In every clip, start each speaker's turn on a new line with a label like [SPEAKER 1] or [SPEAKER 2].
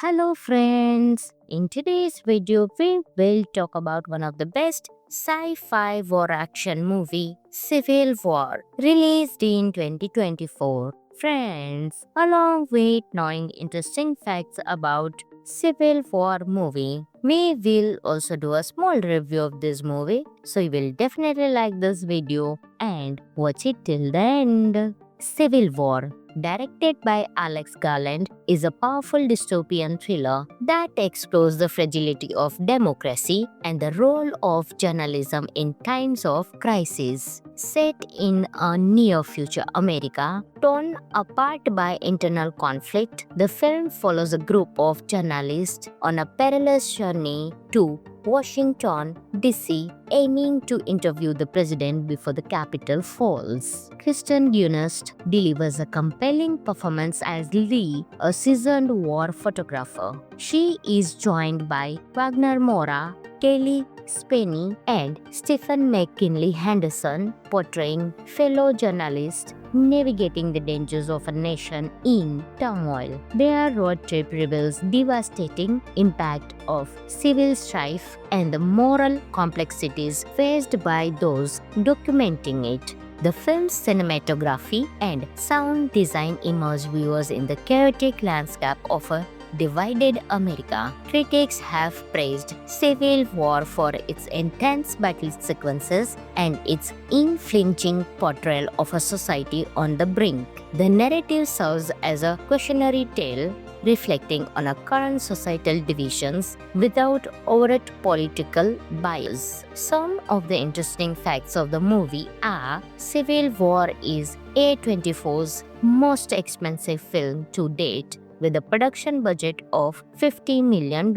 [SPEAKER 1] Hello friends, in today's video we will talk about one of the best sci-fi war action movie, Civil War, released in 2024. Friends, along with knowing interesting facts about Civil War movie, we will also do a small review of this movie, so you will definitely like this video and watch it till the end. Civil War, directed by Alex Garland, is a powerful dystopian thriller that explores the fragility of democracy and the role of journalism in times of crisis. Set in a near-future America, torn apart by internal conflict, the film follows a group of journalists on a perilous journey to Washington, D.C., aiming to interview the president before the Capitol falls. Kristen Dunst delivers a compelling performance as Lee, a seasoned war photographer. She is joined by Wagner Moura, Kelly Spenny, and Stephen McKinley Henderson, portraying fellow journalists navigating the dangers of a nation in turmoil. Their road trip reveals devastating impact of civil strife and the moral complexities faced by those documenting it. The film's cinematography and sound design immerse viewers in the chaotic landscape of a divided America. Critics have praised Civil War for its intense battle sequences and its unflinching portrayal of a society on the brink. The narrative serves as a cautionary tale reflecting on our current societal divisions without overt political bias. Some of the interesting facts of the movie are Civil War is A24's most expensive film to date, with a production budget of $50 million.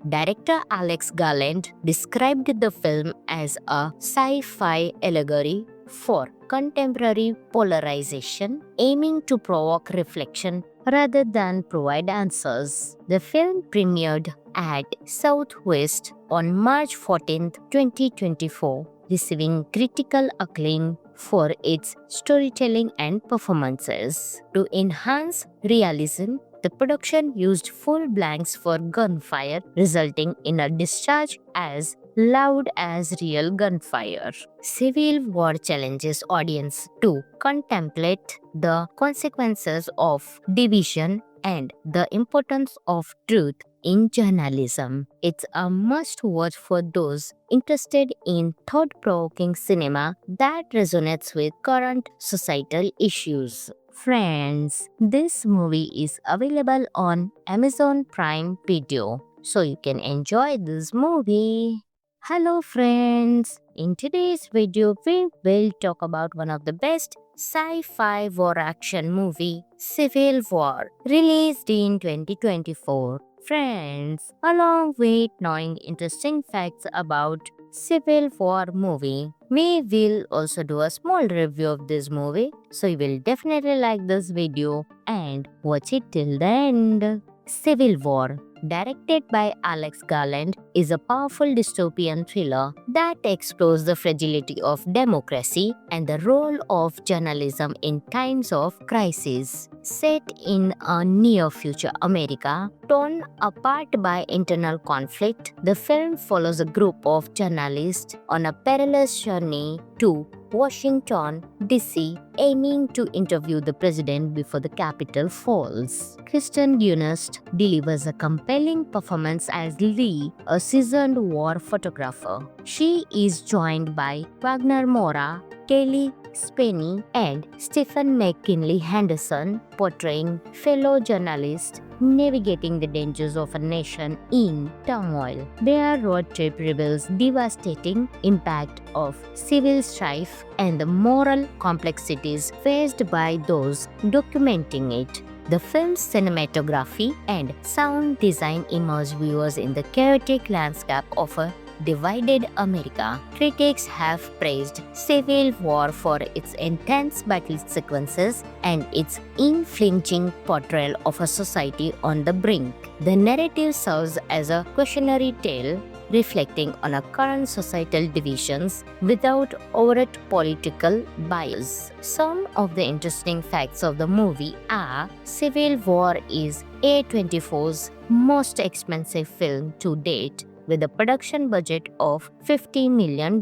[SPEAKER 1] Director Alex Garland described the film as a sci-fi allegory for contemporary polarization, aiming to provoke reflection rather than provide answers. The film premiered at Southwest on March 14, 2024, receiving critical acclaim for its storytelling and performances. To enhance realism, the production used full blanks for gunfire, resulting in a discharge as loud as real gunfire. Civil War challenges audience to contemplate the consequences of division and the importance of truth in journalism. It's a must-watch for those interested in thought-provoking cinema that resonates with current societal issues. Friends, this movie is available on Amazon Prime Video, so you can enjoy this movie. Hello friends, in today's video we will talk about one of the best sci-fi war action movie, Civil War, released in 2024. Friends, along with knowing interesting facts about Civil War movie, we will also do a small review of this movie, so you will definitely like this video and watch it till the end. Civil War, directed by Alex Garland, is a powerful dystopian thriller that explores the fragility of democracy and the role of journalism in times of crisis. Set in a near-future America, torn apart by internal conflict, the film follows a group of journalists on a perilous journey to Washington, D.C., aiming to interview the president before the Capitol falls. Kristen Dunst delivers a compelling performance as Lee, a seasoned war photographer. She is joined by Wagner Moura, Kelly Spenny, and Stephen McKinley Henderson, portraying fellow journalists navigating the dangers of a nation in turmoil. Their road trip reveals devastating impact of civil strife and the moral complexities faced by those documenting it. The film's cinematography and sound design immerse viewers in the chaotic landscape of a divided America. Critics have praised Civil War for its intense battle sequences and its unflinching portrayal of a society on the brink. The narrative serves as a cautionary tale reflecting on our current societal divisions without overt political bias. Some of the interesting facts of the movie are Civil War is A24's most expensive film to date, with a production budget of $50 million.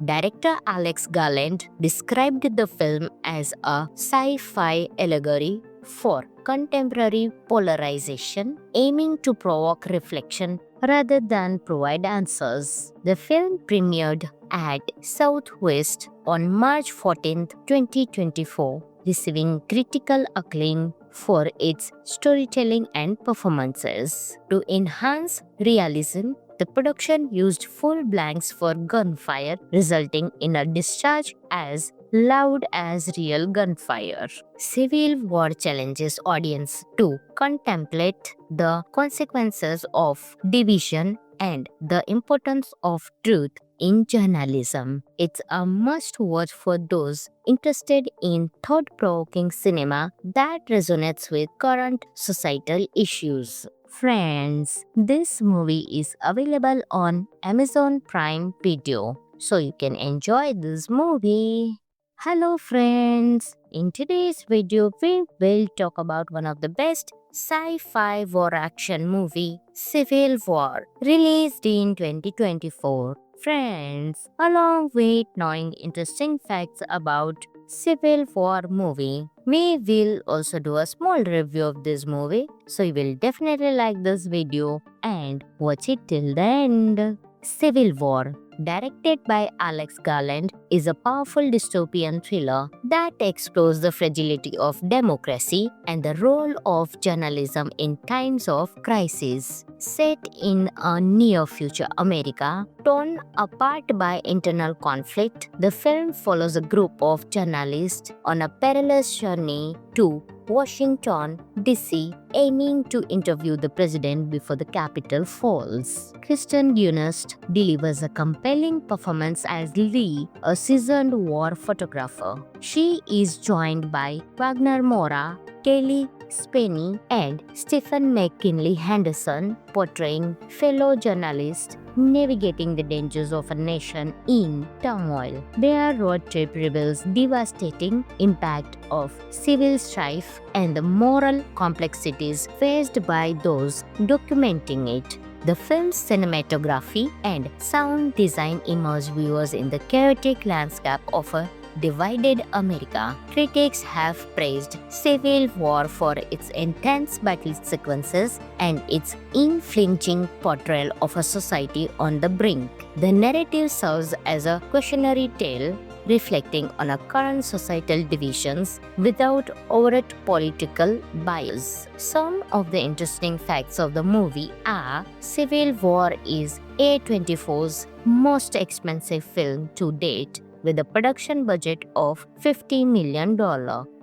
[SPEAKER 1] Director Alex Garland described the film as a sci-fi allegory for contemporary polarization, aiming to provoke reflection rather than provide answers. The film premiered at Southwest on March 14, 2024, receiving critical acclaim for its storytelling and performances. To enhance realism, the production used full blanks for gunfire, resulting in a discharge as loud as real gunfire. Civil War challenges audience to contemplate the consequences of division and the importance of truth in journalism. It's a must-watch for those interested in thought-provoking cinema that resonates with current societal issues. Friends, this movie is available on Amazon Prime Video, so you can enjoy this movie. Hello friends, in today's video we will talk about one of the best sci-fi war action movie, Civil War, released in 2024. Friends, along with knowing interesting facts about Civil War movie, we will also do a small review of this movie, so you will definitely like this video and watch it till the end. Civil War, directed by Alex Garland, is a powerful dystopian thriller that explores the fragility of democracy and the role of journalism in times of crisis. Set in a near-future America, torn apart by internal conflict, the film follows a group of journalists on a perilous journey to Washington, D.C., aiming to interview the president before the Capitol falls. Kirsten Dunst delivers a compelling performance as Lee, a seasoned war photographer. She is joined by Wagner Moura, Kelly Spenny, and Stephen McKinley Henderson, portraying fellow journalists navigating the dangers of a nation in turmoil. Their road trip reveals devastating impact of civil strife and the moral complexities faced by those documenting it. The film's cinematography and sound design immerse viewers in the chaotic landscape of a divided America. Critics have praised Civil War for its intense battle sequences and its unflinching portrayal of a society on the brink. The narrative serves as a cautionary tale, reflecting on our current societal divisions without overt political bias. Some of the interesting facts of the movie are Civil War is A24's most expensive film to date, with a production budget of $50 million.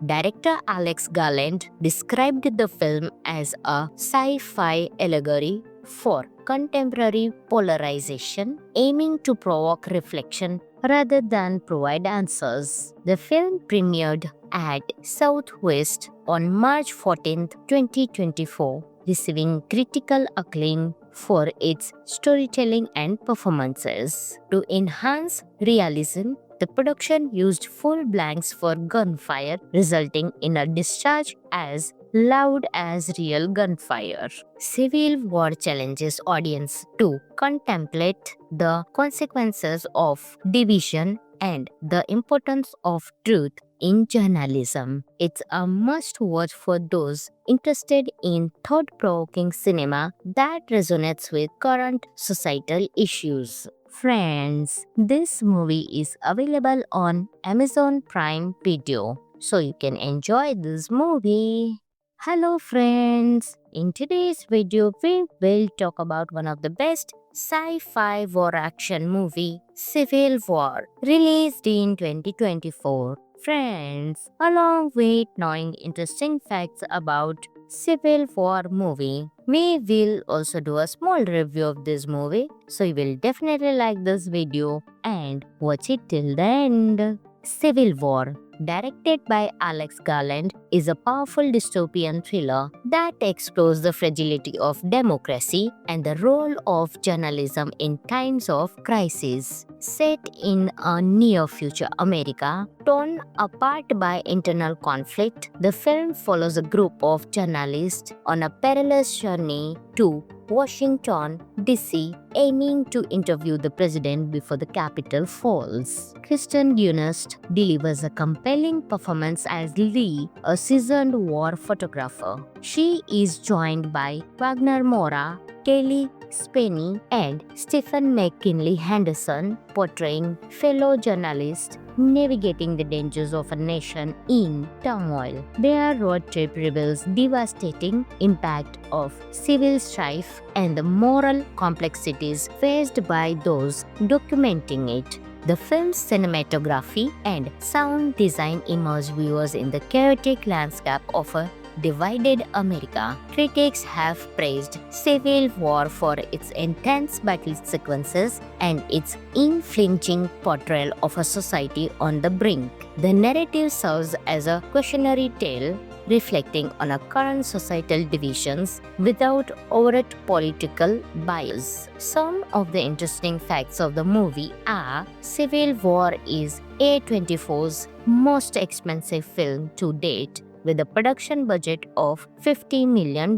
[SPEAKER 1] Director Alex Garland described the film as a sci-fi allegory for contemporary polarization, aiming to provoke reflection rather than provide answers. The film premiered at Southwest on March 14, 2024, receiving critical acclaim for its storytelling and performances. To enhance realism, the production used full blanks for gunfire, resulting in a discharge as loud as real gunfire. Civil War challenges audience to contemplate the consequences of division and the importance of truth in journalism. It's a must-watch for those interested in thought-provoking cinema that resonates with current societal issues. Friends, this movie is available on Amazon Prime Video, so you can enjoy this movie. Hello friends, in today's video we will talk about one of the best sci-fi war action movie, Civil War, released in 2024. Friends, along with knowing interesting facts about Civil War movie, we will also do a small review of this movie, so you will definitely like this video and watch it till the end. Civil War, directed by Alex Garland, is a powerful dystopian thriller that explores the fragility of democracy and the role of journalism in times of crisis. Set in a near-future America, torn apart by internal conflict, the film follows a group of journalists on a perilous journey to Washington, D.C., aiming to interview the president before the Capitol falls. Kristen Dunst delivers a compelling performance as Lee, a seasoned war photographer. She is joined by Wagner Moura, Kelly Spenny, and Stephen McKinley Henderson, portraying fellow journalists navigating the dangers of a nation in turmoil. Their road trip reveals devastating impact of civil strife and the moral complexities faced by those documenting it. The film's cinematography and sound design immerse viewers in the chaotic landscape of a divided America. Critics have praised Civil War for its intense battle sequences and its unflinching portrayal of a society on the brink. The narrative serves as a cautionary tale reflecting on our current societal divisions without overt political bias. Some of the interesting facts of the movie are: Civil War is A24's most expensive film to date, with a production budget of $50 million.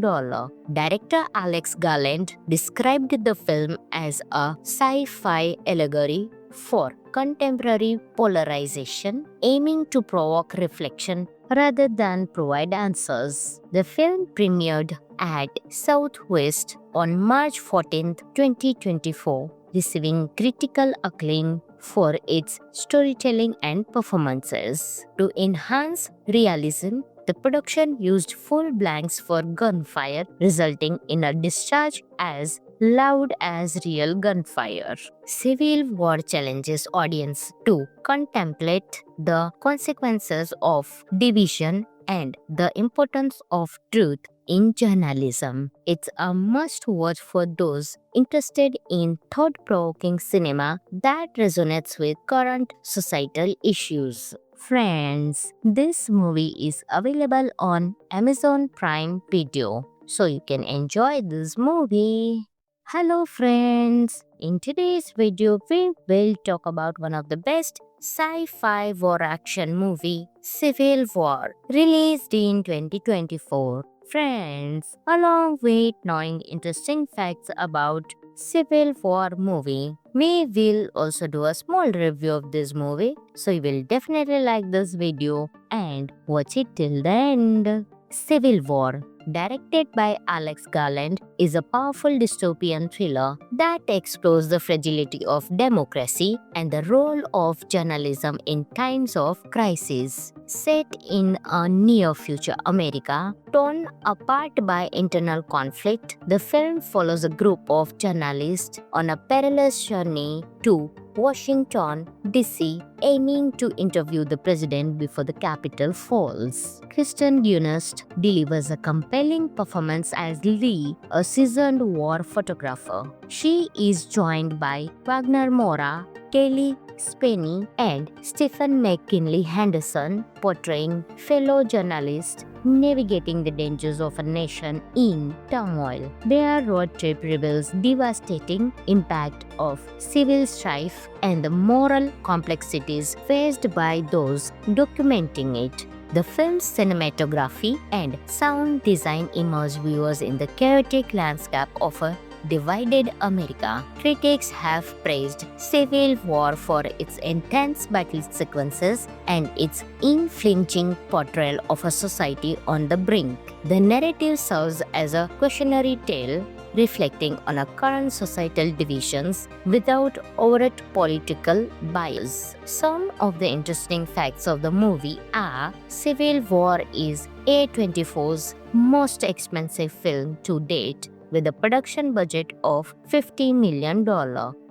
[SPEAKER 1] Director Alex Garland described the film as a sci-fi allegory for contemporary polarization, aiming to provoke reflection rather than provide answers. The film premiered at Southwest on March 14, 2024, receiving critical acclaim for its storytelling and performances. To enhance realism, the production used full blanks for gunfire, resulting in a discharge as loud as real gunfire. Civil War challenges audience to contemplate the consequences of division and the importance of truth in journalism. It's a must-watch for those interested in thought-provoking cinema that resonates with current societal issues. Friends, this movie is available on Amazon Prime Video, so you can enjoy this movie. Hello friends, in today's video we will talk about one of the best sci-fi war action movie, Civil War, released in 2024. Friends, along with knowing interesting facts about Civil War movie, we will also do a small review of this movie, so you will definitely like this video and watch it till the end. Civil War, directed by Alex Garland, is a powerful dystopian thriller that explores the fragility of democracy and the role of journalism in times of crisis. Set in a near-future America, torn apart by internal conflict, the film follows a group of journalists on a perilous journey to Washington, D.C., aiming to interview the president before the Capitol falls. Kristen Dunst delivers a compelling performance as Lee, a seasoned war photographer. She is joined by Wagner Moura, Kelly Spenny, and Stephen McKinley Henderson, portraying fellow journalists navigating the dangers of a nation in turmoil. Their road trip reveals devastating impact of civil strife and the moral complexities faced by those documenting it. The film's cinematography and sound design immerse viewers in the chaotic landscape of a divided America. Critics have praised Civil War for its intense battle sequences and its unflinching portrayal of a society on the brink. The narrative serves as a cautionary tale reflecting on our current societal divisions without overt political bias. Some of the interesting facts of the movie are: Civil War is A24's most expensive film to date, with a production budget of $50 million.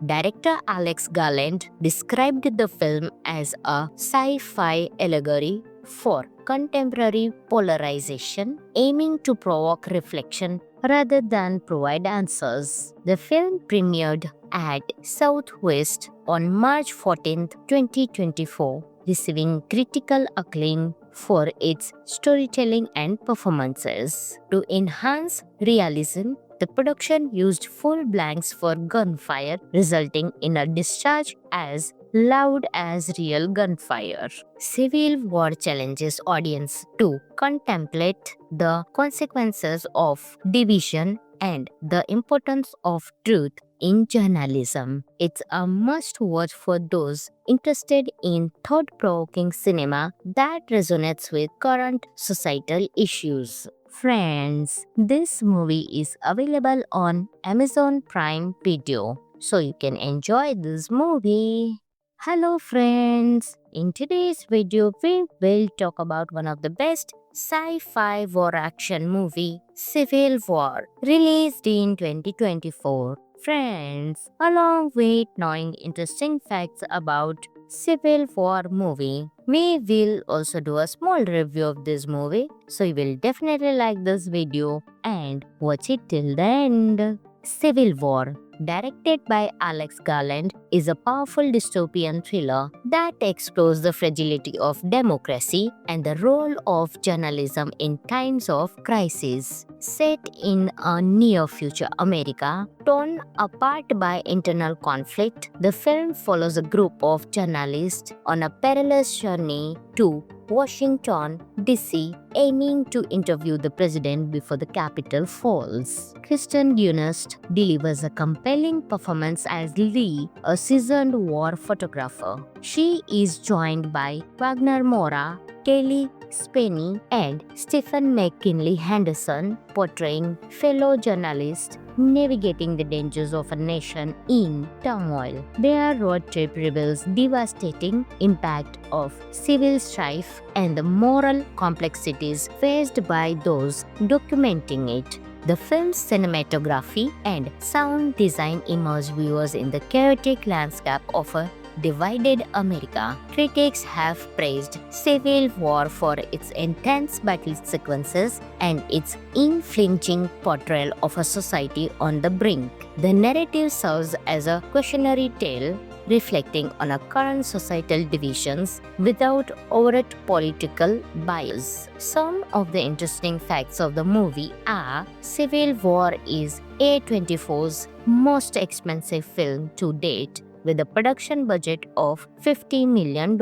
[SPEAKER 1] Director Alex Garland described the film as a sci-fi allegory for contemporary polarization, aiming to provoke reflection rather than provide answers. The film premiered at Southwest on March 14, 2024, receiving critical acclaim for its storytelling and performances. To enhance realism, the production used full blanks for gunfire, resulting in a discharge as loud as real gunfire. Civil War challenges audience to contemplate the consequences of division and the importance of truth in journalism. It's a must watch for those interested in thought-provoking cinema that resonates with current societal issues. Friends, this movie is available on Amazon Prime Video, so you can enjoy this movie. Hello friends, in today's video we will talk about one of the best sci-fi war action movie, Civil War, released in 2024. Friends, along with knowing interesting facts about Civil War movie, we will also do a small review of this movie, so you will definitely like this video and watch it till the end. Civil War, directed by Alex Garland, is a powerful dystopian thriller that explores the fragility of democracy and the role of journalism in times of crisis. Set in a near-future America, torn apart by internal conflict, the film follows a group of journalists on a perilous journey to Washington, D.C., aiming to interview the president before the Capitol falls. Kirsten Dunst delivers a compelling performance as Lee, a seasoned war photographer. She is joined by Wagner Moura, Kelly Spenny, and Stephen McKinley Henderson, portraying fellow journalists navigating the dangers of a nation in turmoil. Their road trip reveals devastating impact of civil strife and the moral complexities faced by those documenting it. The film's cinematography and sound design immerse viewers in the chaotic landscape of a divided America. Critics have praised Civil War for its intense battle sequences and its unflinching portrayal of a society on the brink. The narrative serves as a cautionary tale reflecting on our current societal divisions without overt political bias. Some of the interesting facts of the movie are: Civil War is A24's most expensive film to date, with a production budget of $50 million.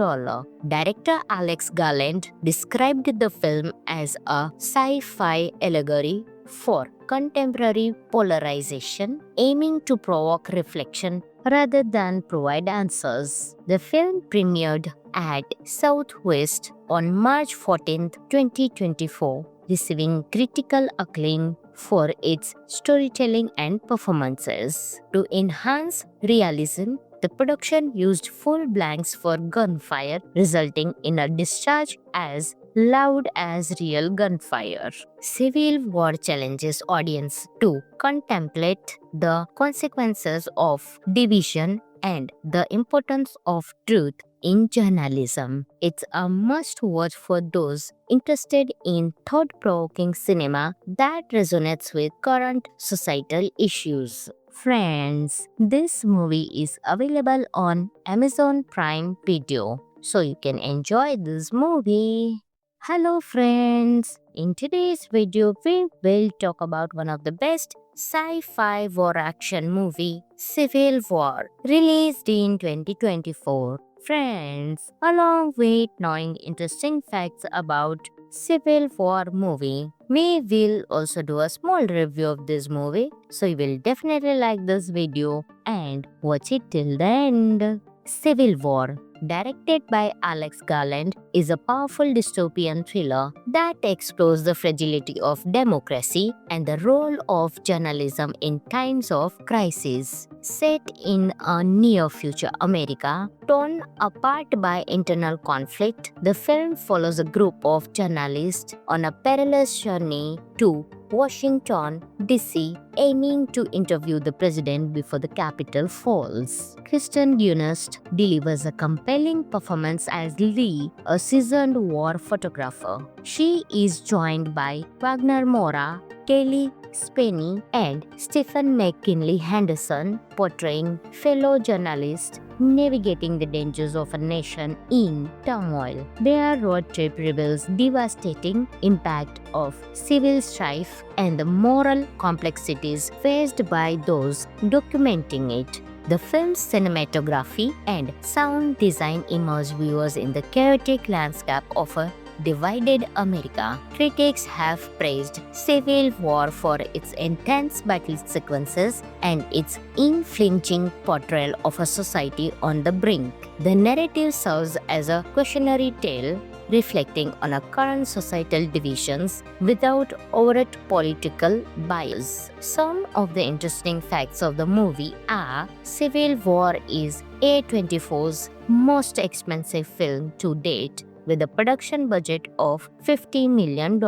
[SPEAKER 1] Director Alex Garland described the film as a sci-fi allegory for contemporary polarization, aiming to provoke reflection rather than provide answers. The film premiered at Southwest on March 14, 2024, receiving critical acclaim for its storytelling and performances. To enhance realism, the production used full blanks for gunfire, resulting in a discharge as loud as real gunfire. Civil War challenges audience to contemplate the consequences of division and the importance of truth in journalism. It's a must watch for those interested in thought-provoking cinema that resonates with current societal issues. Friends, this movie is available on Amazon Prime Video, so you can enjoy this movie. Hello friends, in today's video we will talk about one of the best sci-fi war action movie, Civil War, released in 2024. Friends, along with knowing interesting facts about Civil War movie, we will also do a small review of this movie, so you will definitely like this video and watch it till the end. Civil War, directed by Alex Garland, is a powerful dystopian thriller that explores the fragility of democracy and the role of journalism in times of crisis. Set in a near-future America, torn apart by internal conflict, the film follows a group of journalists on a perilous journey to Washington, D.C., aiming to interview the president before the Capitol falls. Kirsten Dunst delivers a compelling performance as Lee, a seasoned war photographer. She is joined by Wagner Moura, Kelly Spenny and Stephen McKinley Henderson, portraying fellow journalists navigating the dangers of a nation in turmoil. Their road trip reveals devastating impact of civil strife and the moral complexities faced by those documenting it. The film's cinematography and sound design immerse viewers in the chaotic landscape of a divided America. Critics have praised Civil War for its intense battle sequences and its unflinching portrayal of a society on the brink. The narrative serves as a cautionary tale reflecting on our current societal divisions without overt political bias. Some of the interesting facts of the movie are Civil War is A24's most expensive film to date, with a production budget of $50 million.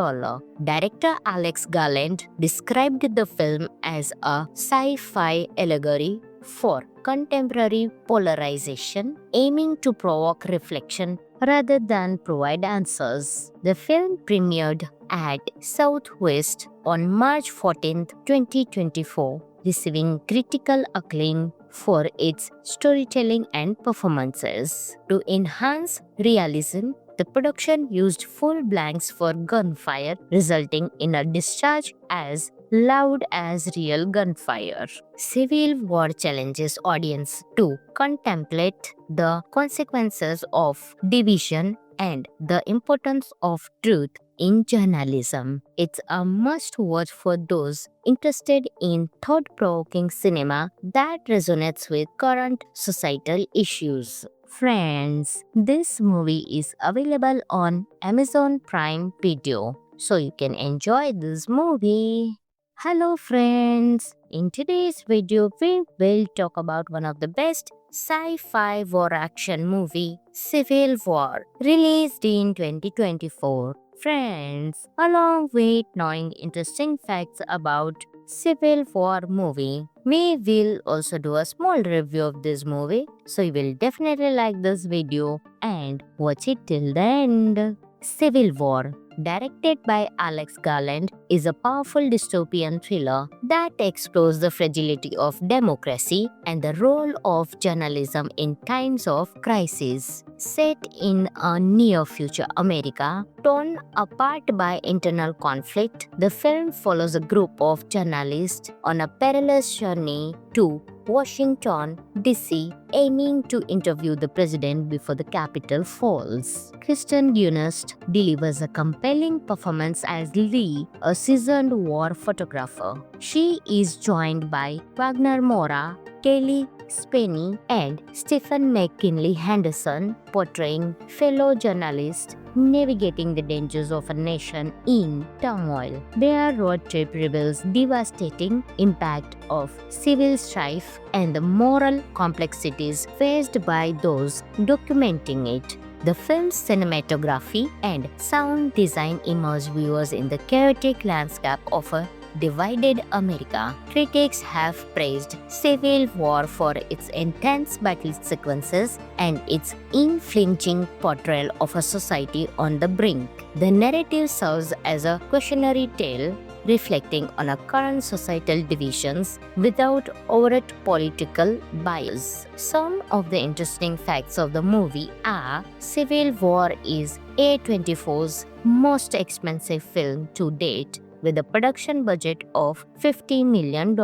[SPEAKER 1] Director Alex Garland described the film as a sci-fi allegory for contemporary polarization, aiming to provoke reflection rather than provide answers. The film premiered at Southwest on March 14, 2024, receiving critical acclaim for its storytelling and performances. To enhance realism, the production used full blanks for gunfire, resulting in a discharge as loud as real gunfire. Civil War challenges audience to contemplate the consequences of division and the importance of truth in journalism. It's a must-watch for those interested in thought-provoking cinema that resonates with current societal issues. Friends, this movie is available on Amazon Prime Video, so you can enjoy this movie. Hello friends, in today's video we will talk about one of the best sci-fi war action movie, Civil War, released in 2024. Friends, along with knowing interesting facts about Civil War movie, we will also do a small review of this movie, so you will definitely like this video and watch it till the end. Civil War, directed by Alex Garland, is a powerful dystopian thriller that explores the fragility of democracy and the role of journalism in times of crisis. Set in a near-future America, torn apart by internal conflict, the film follows a group of journalists on a perilous journey to Washington, D.C., aiming to interview the president before the Capitol falls. Kirsten Dunst delivers a compelling performance as Lee, a seasoned war photographer. She is joined by Wagner Moura, Kelly Spenny, and Stephen McKinley Henderson, portraying fellow journalists navigating the dangers of a nation in turmoil. Their road trip reveals devastating impact of civil strife and the moral complexities faced by those documenting it. The film's cinematography and sound design immerse viewers in the chaotic landscape of a divided America. Critics have praised Civil War for its intense battle sequences and its unflinching portrayal of a society on the brink. The narrative serves as a cautionary tale reflecting on our current societal divisions without overt political bias. Some of the interesting facts of the movie are Civil War is A24's most expensive film to date, with a production budget of $50 million.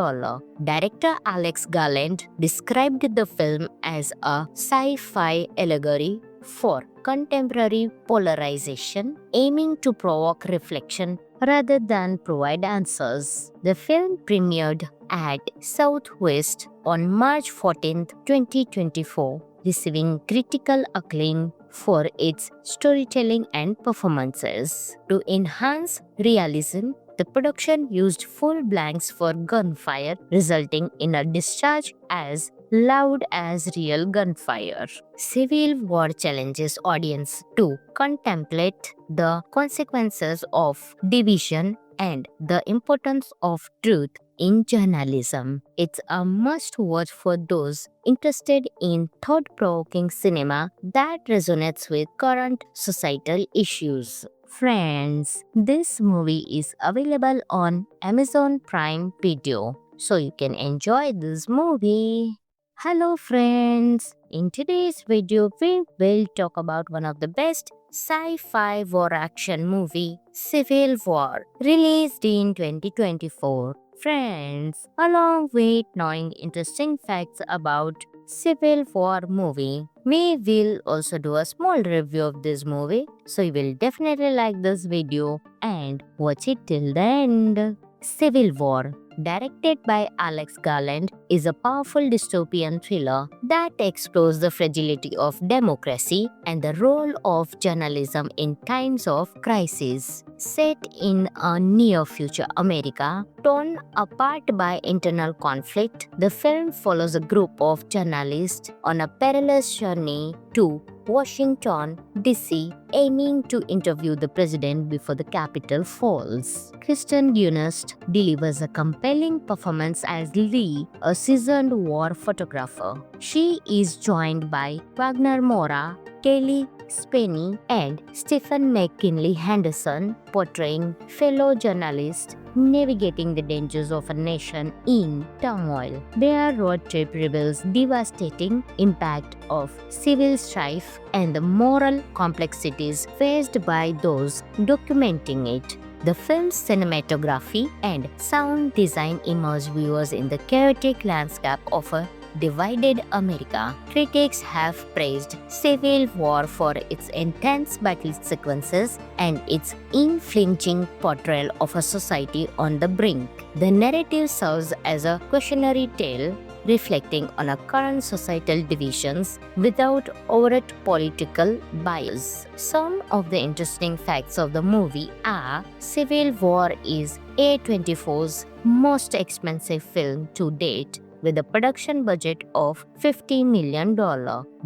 [SPEAKER 1] Director Alex Garland described the film as a sci-fi allegory for contemporary polarization, aiming to provoke reflection rather than provide answers. The film premiered at Southwest on March 14, 2024, receiving critical acclaim for its storytelling and performances. To enhance realism, the production used full blanks for gunfire, resulting in a discharge as loud as real gunfire. Civil War challenges audience to contemplate the consequences of division and the importance of truth in journalism. It's a must-watch for those interested in thought-provoking cinema that resonates with current societal issues. Friends, this movie is available on Amazon Prime Video, so you can enjoy this movie. Hello friends, in today's video we will talk about one of the best sci-fi war action movie, Civil War, released in 2024. Friends, along with knowing interesting facts about Civil War movie, we will also do a small review of this movie, so you will definitely like this video and watch it till the end. Civil War, directed by Alex Garland, is a powerful dystopian thriller that explores the fragility of democracy and the role of journalism in times of crisis. Set in a near-future America, torn apart by internal conflict, the film follows a group of journalists on a perilous journey to Washington, D.C., aiming to interview the president before the Capitol falls. Kristen Dunst delivers a compelling performance as Lee, a seasoned war photographer. She is joined by Wagner Moura, Kelly Spenny, and Stephen McKinley Henderson, portraying fellow journalists navigating the dangers of a nation in turmoil. Their road trip reveals devastating impact of civil strife and the moral complexities faced by those documenting it. The film's cinematography and sound design immerse viewers in the chaotic landscape of a divided America. Critics have praised Civil War for its intense battle sequences and its unflinching portrayal of a society on the brink. The narrative serves as a cautionary tale reflecting on our current societal divisions without overt political bias. Some of the interesting facts of the movie are: Civil War is A24's most expensive film to date, with a production budget of $50 million.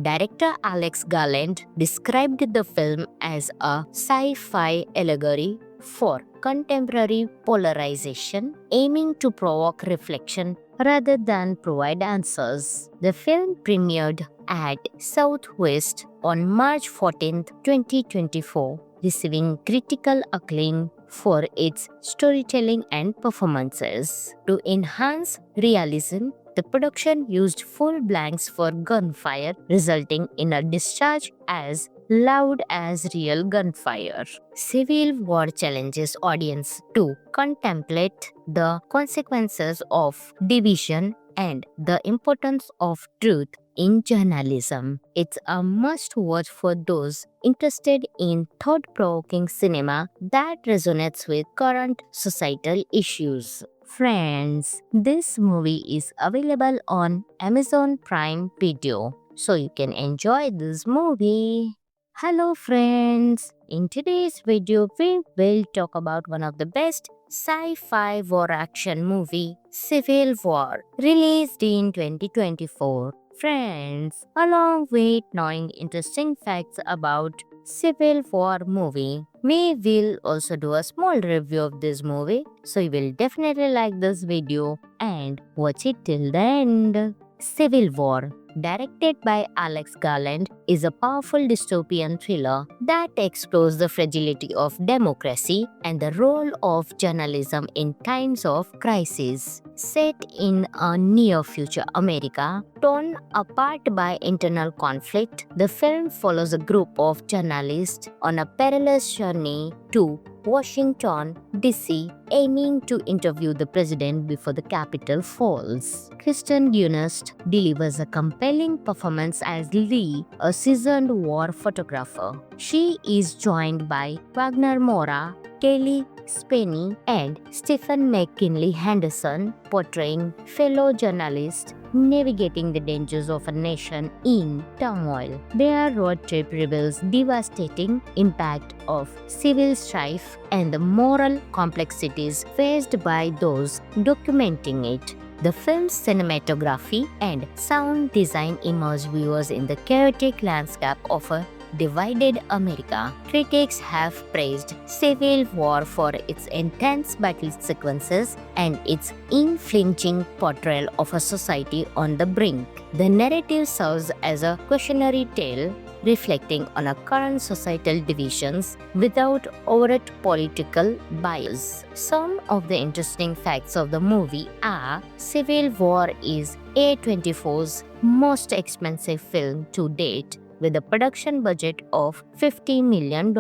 [SPEAKER 1] Director Alex Garland described the film as a sci-fi allegory for contemporary polarization, aiming to provoke reflection rather than provide answers. The film premiered at Southwest on March 14, 2024, receiving critical acclaim for its storytelling and performances. To enhance realism, the production used full blanks for gunfire, resulting in a discharge as loud as real gunfire. Civil War challenges audience to contemplate the consequences of division and the importance of truth in journalism. It's a must-watch for those interested in thought-provoking cinema that resonates with current societal issues. Friends, this movie is available on Amazon Prime Video, so you can enjoy this movie. Hello friends, in today's video we will talk about one of the best sci-fi war action movie, Civil War, released in 2024. Friends, along with knowing interesting facts about Civil War movie, we will also do a small review of this movie, so you will definitely like this video and watch it till the end. Civil War, directed by Alex Garland, is a powerful dystopian thriller that explores the fragility of democracy and the role of journalism in times of crisis. Set in a near-future America, torn apart by internal conflict, the film follows a group of journalists on a perilous journey to Washington, D.C., aiming to interview the president before the Capitol falls. Kristen Dunst delivers a compelling performance as Lee, a seasoned war photographer. She is joined by Wagner Moura, Kelly Spenny, and Stephen McKinley Henderson, portraying fellow journalists navigating the dangers of a nation in turmoil. Their road trip reveals devastating impact of civil strife and the moral complexities faced by those documenting it. The film's cinematography and sound design immerse viewers in the chaotic landscape of a divided America. Critics have praised Civil War for its intense battle sequences and its unflinching portrayal of a society on the brink. The narrative serves as a cautionary tale reflecting on our current societal divisions without overt political bias. Some of the interesting facts of the movie are Civil War is A24's most expensive film to date with a production budget of $50 million.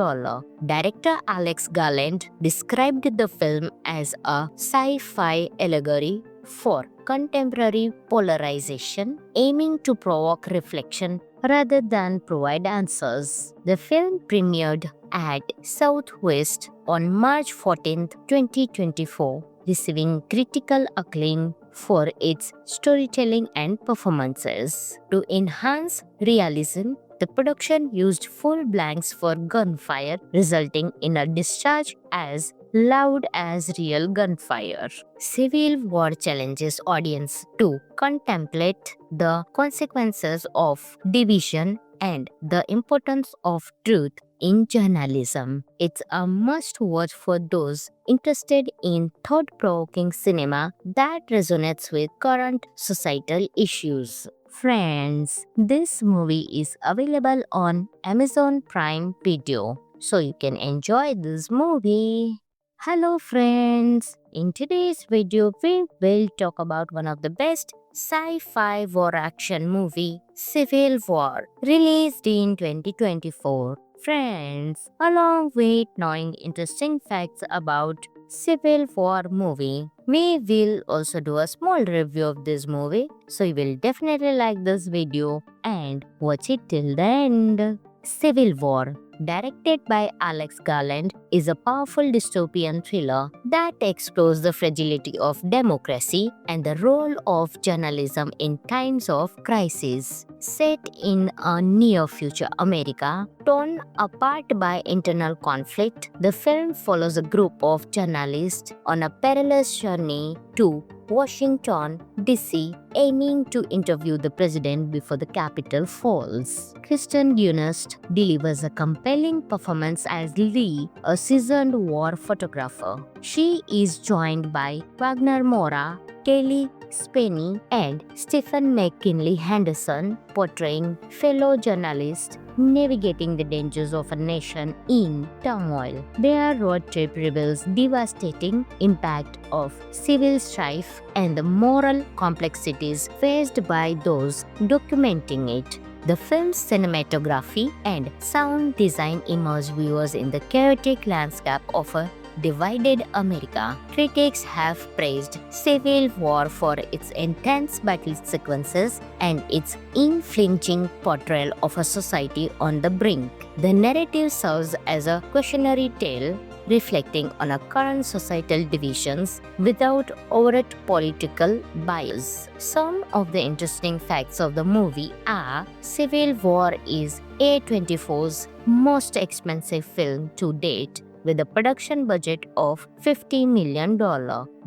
[SPEAKER 1] Director Alex Garland described the film as a sci-fi allegory for contemporary polarization, aiming to provoke reflection rather than provide answers. The film premiered at Southwest on March 14, 2024, receiving critical acclaim for its storytelling and performances. To enhance realism, the production used full blanks for gunfire, resulting in a discharge as loud as real gunfire. Civil War challenges audience to contemplate the consequences of division and the importance of truth in journalism. It's a must-watch for those interested in thought-provoking cinema that resonates with current societal issues. Friends, this movie is available on Amazon Prime Video, so you can enjoy this movie. Hello friends, in today's video we will talk about one of the best sci-fi war action movie, Civil War, released in 2024. Friends, along with knowing interesting facts about Civil War movie, we will also do a small review of this movie, so you will definitely like this video and watch it till the end. Civil War, directed by Alex Garland, is a powerful dystopian thriller that explores the fragility of democracy and the role of journalism in times of crisis. Set in a near-future America, torn apart by internal conflict, the film follows a group of journalists on a perilous journey to Washington, D.C., aiming to interview the president before the Capitol falls. Kristen Dunst delivers a compelling performance as Lee, a seasoned war photographer. She is joined by Wagner Moura, Kelly Spenny, and Stephen McKinley Henderson, portraying fellow journalists navigating the dangers of a nation in turmoil. Their road trip reveals devastating impact of civil strife and the moral complexities faced by those documenting it. The film's cinematography and sound design immerse viewers in the chaotic landscape of a divided America. Critics have praised Civil War for its intense battle sequences and its unflinching portrayal of a society on the brink. The narrative serves as a cautionary tale, reflecting on our current societal divisions without overt political bias. Some of the interesting facts of the movie are Civil War is A24's most expensive film to date with a production budget of $50 million.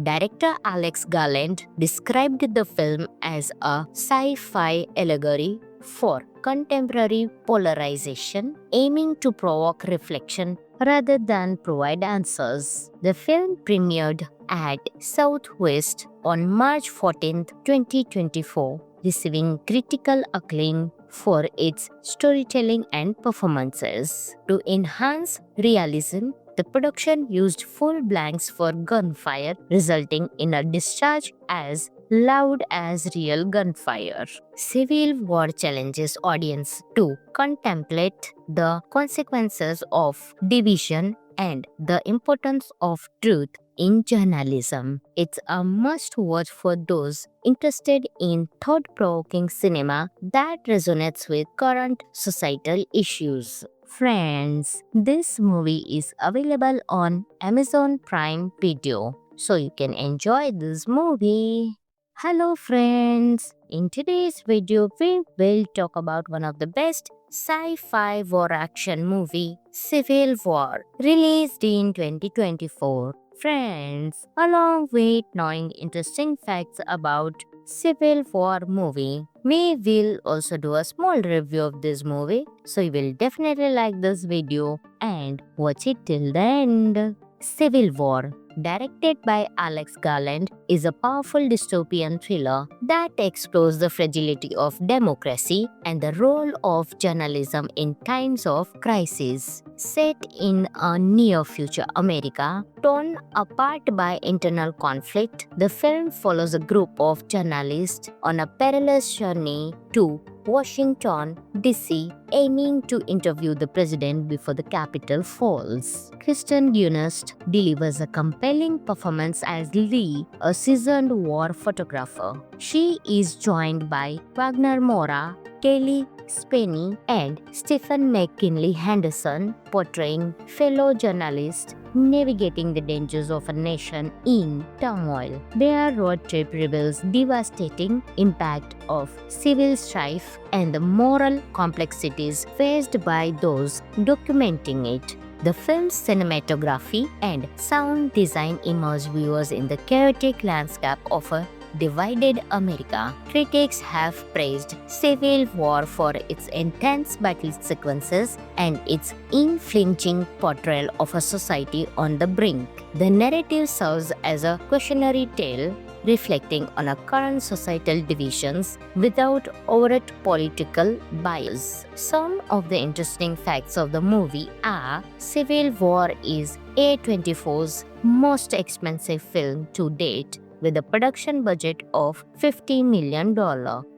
[SPEAKER 1] Director Alex Garland described the film as a sci-fi allegory for contemporary polarization, aiming to provoke reflection rather than provide answers. The film premiered at Southwest on March 14, 2024, receiving critical acclaim for its storytelling and performances. To enhance realism, the production used full blanks for gunfire, resulting in a discharge as loud as real gunfire. Civil War challenges audience to contemplate the consequences of division and the importance of truth in journalism. It's a must-watch for those interested in thought-provoking cinema that resonates with current societal issues. Friends, this movie is available on Amazon Prime Video, so you can enjoy this movie. Hello friends, in today's video we will talk about one of the best sci-fi war action movie, Civil War, released in 2024. Friends, along with knowing interesting facts about Civil War movie, we will also do a small review of this movie, so you will definitely like this video and watch it till the end. Civil War, directed by Alex Garland, is a powerful dystopian thriller that explores the fragility of democracy and the role of journalism in times of crisis. Set in a near-future America, torn apart by internal conflict, the film follows a group of journalists on a perilous journey to Washington, D.C., aiming to interview the president before the Capitol falls. Kristen Dunst delivers a compelling performance as Lee, a seasoned war photographer. She is joined by Wagner Moura, Kelly Spenny, and Stephen McKinley Henderson, portraying fellow journalists navigating the dangers of a nation in turmoil. Their road trip reveals devastating impact of civil strife and the moral complexities faced by those documenting it. The film's cinematography and sound design immerse viewers in the chaotic landscape of a divided America. Critics have praised Civil War for its intense battle sequences and its unflinching portrayal of a society on the brink. The narrative serves as a cautionary tale reflecting on our current societal divisions without overt political bias. Some of the interesting facts of the movie are: Civil War is A24's most expensive film to date, with a production budget of $50 million.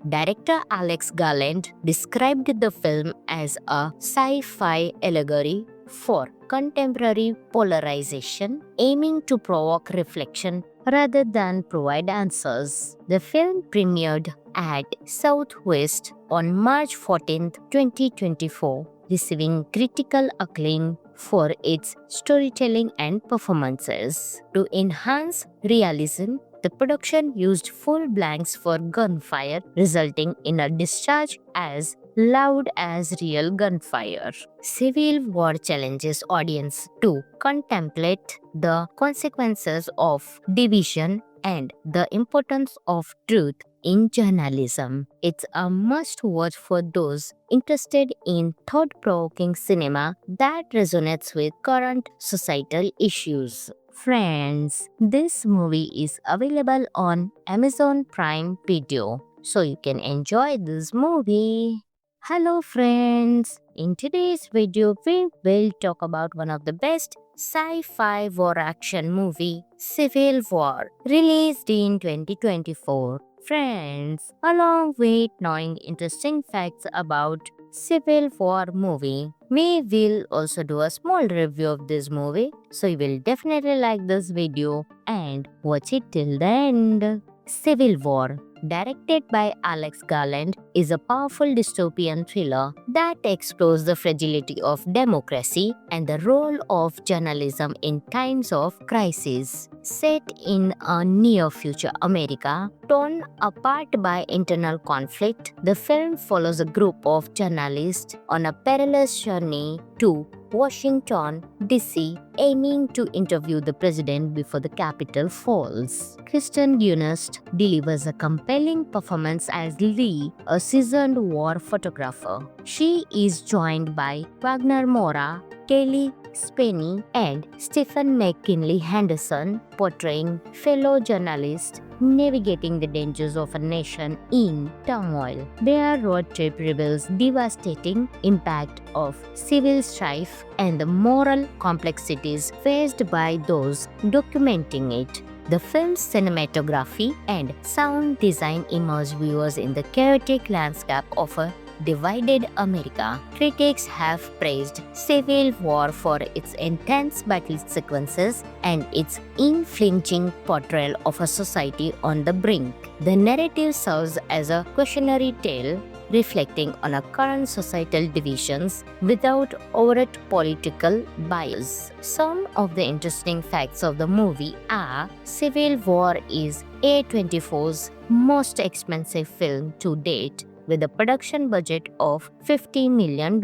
[SPEAKER 1] Director Alex Garland described the film as a sci-fi allegory for contemporary polarization, aiming to provoke reflection rather than provide answers. The film premiered at Southwest on March 14, 2024, receiving critical acclaim for its storytelling and performances. To enhance realism, the production used full blanks for gunfire, resulting in a discharge as loud as real gunfire. Civil War challenges audience to contemplate the consequences of division and the importance of truth in journalism. It's a must-watch for those interested in thought-provoking cinema that resonates with current societal issues. Friends, this movie is available on Amazon Prime Video, so you can enjoy this movie. Hello friends, in today's video we will talk about one of the best sci-fi war action movie, Civil War, released in 2024. Friends, along with knowing interesting facts about Civil War movie, we will also do a small review of this movie, so you will definitely like this video and watch it till the end. Civil War, directed by Alex Garland, is a powerful dystopian thriller that explores the fragility of democracy and the role of journalism in times of crisis. Set in a near-future America, torn apart by internal conflict, the film follows a group of journalists on a perilous journey to Washington, D.C., aiming to interview the president before the Capitol falls. Kristen Dunst delivers a compelling performance as Lee, a seasoned war photographer. She is joined by Wagner Moura, Kelly Spenny, and Stephen McKinley Henderson, portraying fellow journalists navigating the dangers of a nation in turmoil. Their road trip reveals devastating impact of civil strife and the moral complexities faced by those documenting it. The film's cinematography and sound design immerse viewers in the chaotic landscape of a divided America. Critics have praised Civil War for its intense battle sequences and its unflinching portrayal of a society on the brink. The narrative serves as a cautionary tale reflecting on our current societal divisions without overt political bias. Some of the interesting facts of the movie are: Civil War is A24's most expensive film to date, with a production budget of $50 million.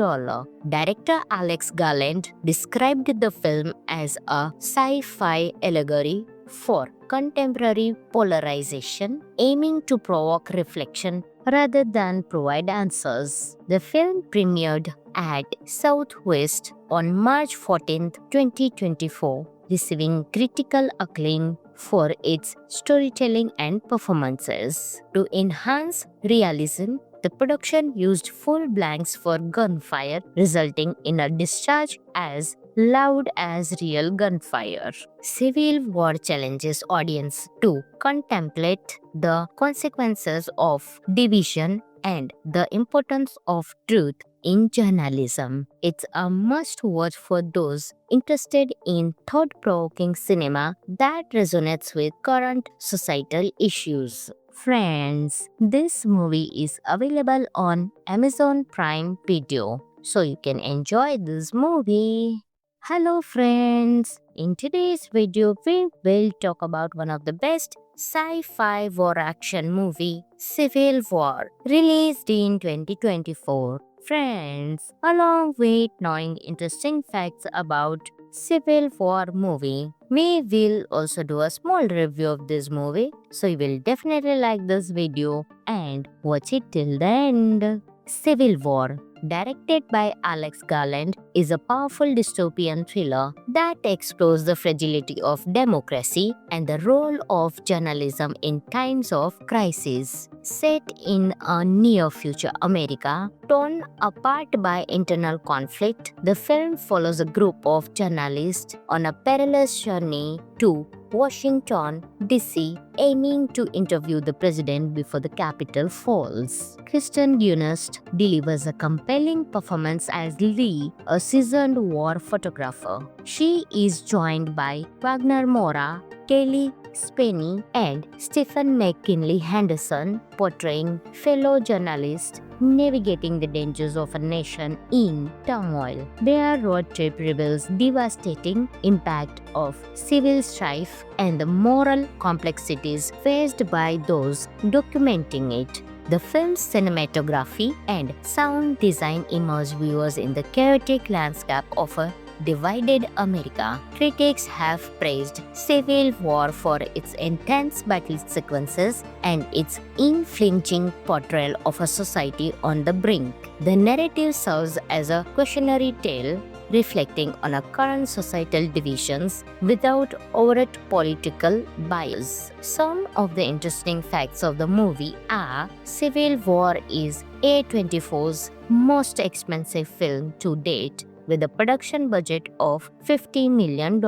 [SPEAKER 1] Director Alex Garland described the film as a sci-fi allegory for contemporary polarization, aiming to provoke reflection rather than provide answers. The film premiered at Southwest on March 14, 2024, receiving critical acclaim for its storytelling and performances. To enhance realism, the production used full blanks for gunfire, resulting in a discharge as loud as real gunfire. Civil War challenges audience to contemplate the consequences of division and the importance of truth in journalism. It's a must watch for those interested in thought provoking cinema that resonates with current societal issues. Friends, this movie is available on Amazon Prime Video, so you can enjoy this movie. Hello friends, in today's video we will talk about one of the best sci-fi war action movie, Civil War, released in 2024. Friends, along with knowing interesting facts about Civil War movie, we will also do a small review of this movie, so you will definitely like this video and watch it till the end. Civil War, directed by Alex Garland, is a powerful dystopian thriller that explores the fragility of democracy and the role of journalism in times of crisis. Set in a near-future America, torn apart by internal conflict, the film follows a group of journalists on a perilous journey to Washington, D.C., aiming to interview the president before the Capitol falls. Kristen Dunst delivers a compelling performance as Lee, a seasoned war photographer. She is joined by Wagner Moura, Kelly Spenny, and Stephen McKinley Henderson, portraying fellow journalists navigating the dangers of a nation in turmoil. Their road trip reveals devastating impact of civil strife and the moral complexities faced by those documenting it. The film's cinematography and sound design immerse viewers in the chaotic landscape of a divided America. Critics have praised Civil War for its intense battle sequences and its unflinching portrayal of a society on the brink. The narrative serves as a cautionary tale reflecting on our current societal divisions without overt political bias. Some of the interesting facts of the movie are: Civil War is A24's most expensive film to date, with a production budget of $50 million.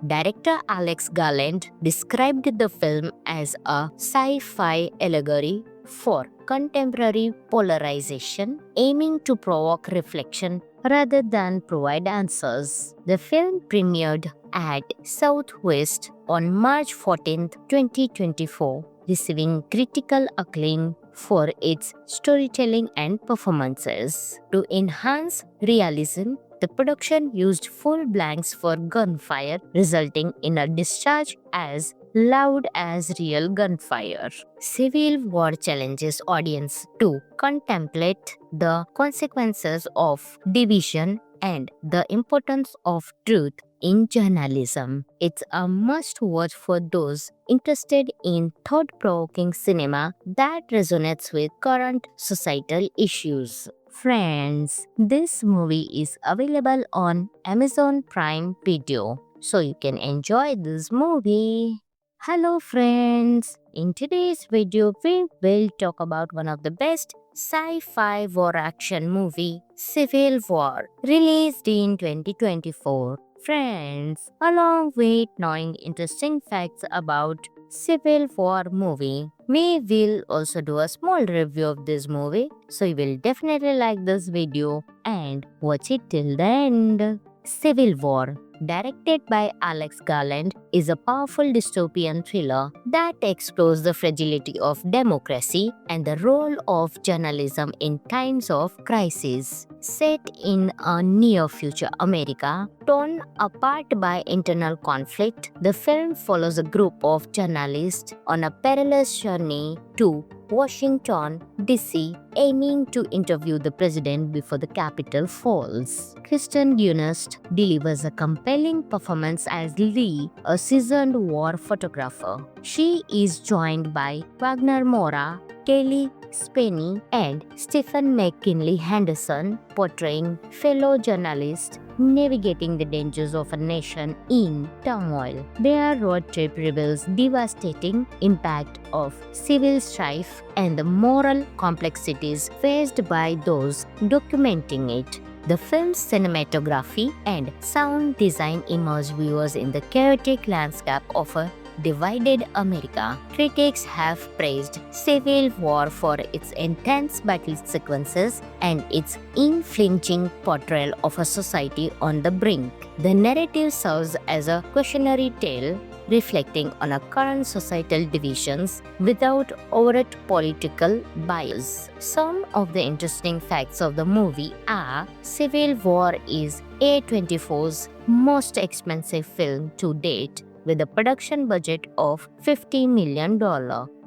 [SPEAKER 1] Director Alex Garland described the film as a sci-fi allegory for contemporary polarization, aiming to provoke reflection rather than provide answers. The film premiered at Southwest on March 14, 2024, receiving critical acclaim for its storytelling and performances. To enhance realism, the production used full blanks for gunfire, resulting in a discharge as loud as real gunfire. Civil War challenges audience to contemplate the consequences of division and the importance of truth in journalism. It's a must watch for those interested in thought-provoking cinema that resonates with current societal issues. Friends, this movie is available on Amazon Prime Video, so you can enjoy this movie. Hello friends, in today's video we will talk about one of the best sci-fi war action movie, Civil War, released in 2024. Friends, along with knowing interesting facts about Civil War movie, we will also do a small review of this movie, so you will definitely like this video and watch it till the end. Civil War, directed by Alex Garland, is a powerful dystopian thriller that explores the fragility of democracy and the role of journalism in times of crisis. Set in a near-future America, torn apart by internal conflict, the film follows a group of journalists on a perilous journey to Washington, D.C., aiming to interview the president before the Capitol falls. Kristen Dunst delivers a compelling performance as Lee, a seasoned war photographer. She is joined by Wagner Moura, Kelly Spenny and Stephen McKinley Henderson, portraying fellow journalists navigating the dangers of a nation in turmoil. Their road trip reveals devastating impact of civil strife and the moral complexities faced by those documenting it. The film's cinematography and sound design immerse viewers in the chaotic landscape of a divided America. Critics have praised Civil War for its intense battle sequences and its unflinching portrayal of a society on the brink. The narrative serves as a cautionary tale reflecting on our current societal divisions without overt political bias. Some of the interesting facts of the movie are Civil War is A24's most expensive film to date, with a production budget of $50 million.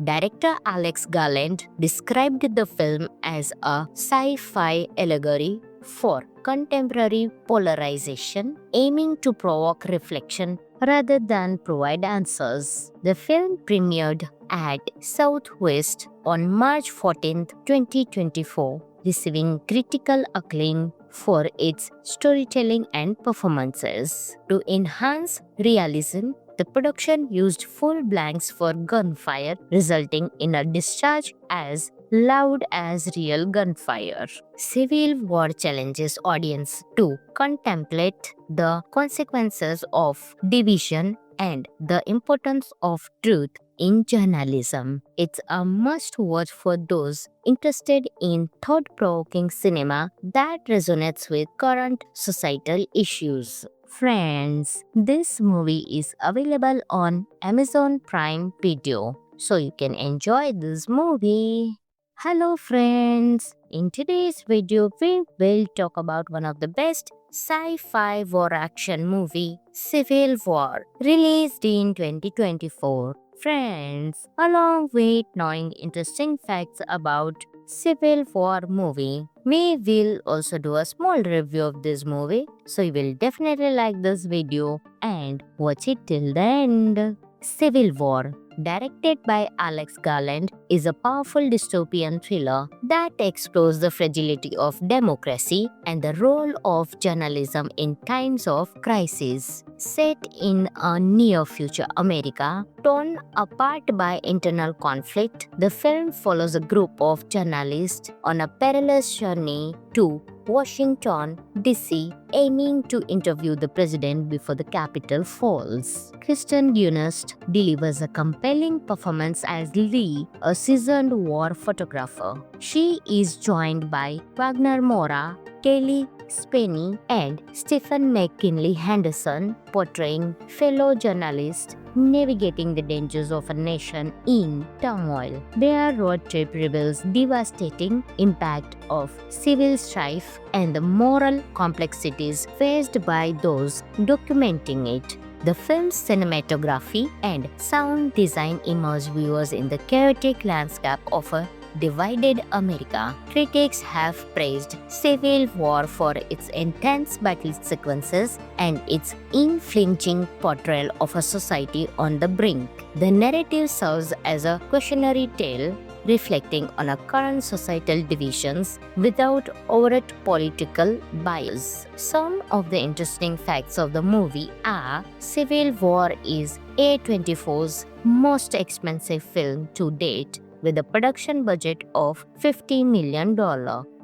[SPEAKER 1] Director Alex Garland described the film as a sci-fi allegory for contemporary polarization, aiming to provoke reflection rather than provide answers. The film premiered at Southwest on March 14, 2024, receiving critical acclaim for its storytelling and performances. To enhance realism, the production used full blanks for gunfire, resulting in a discharge as loud as real gunfire. Civil War challenges audience to contemplate the consequences of division and the importance of truth in journalism. It's a must-watch for those interested in thought-provoking cinema that resonates with current societal issues. Friends, this movie is available on Amazon Prime Video, so you can enjoy this movie. Hello friends, in today's video we will talk about one of the best sci-fi war action movie, Civil War, released in 2024. Friends, along with knowing interesting facts about Civil War movie, we will also do a small review of this movie, so you will definitely like this video and watch it till the end. Civil War, directed by Alex Garland, is a powerful dystopian thriller that explores the fragility of democracy and the role of journalism in times of crisis. Set in a near-future America, torn apart by internal conflict, the film follows a group of journalists on a perilous journey to Washington, D.C., aiming to interview the president before the Capitol falls. Kristen Dunst delivers a compelling performance as Lee, a seasoned war photographer. She is joined by Wagner Moura, Kelly Spenny, and Stephen McKinley Henderson, portraying fellow journalists navigating the dangers of a nation in turmoil. Their road trip reveals devastating impact of civil strife and the moral complexities faced by those documenting it. The film's cinematography and sound design immerse viewers in the chaotic landscape of a divided America. Critics have praised Civil War for its intense battle sequences and its unflinching portrayal of a society on the brink. The narrative serves as a cautionary tale reflecting on our current societal divisions without overt political bias. Some of the interesting facts of the movie are Civil War is A24's most expensive film to date, with a production budget of $50 million.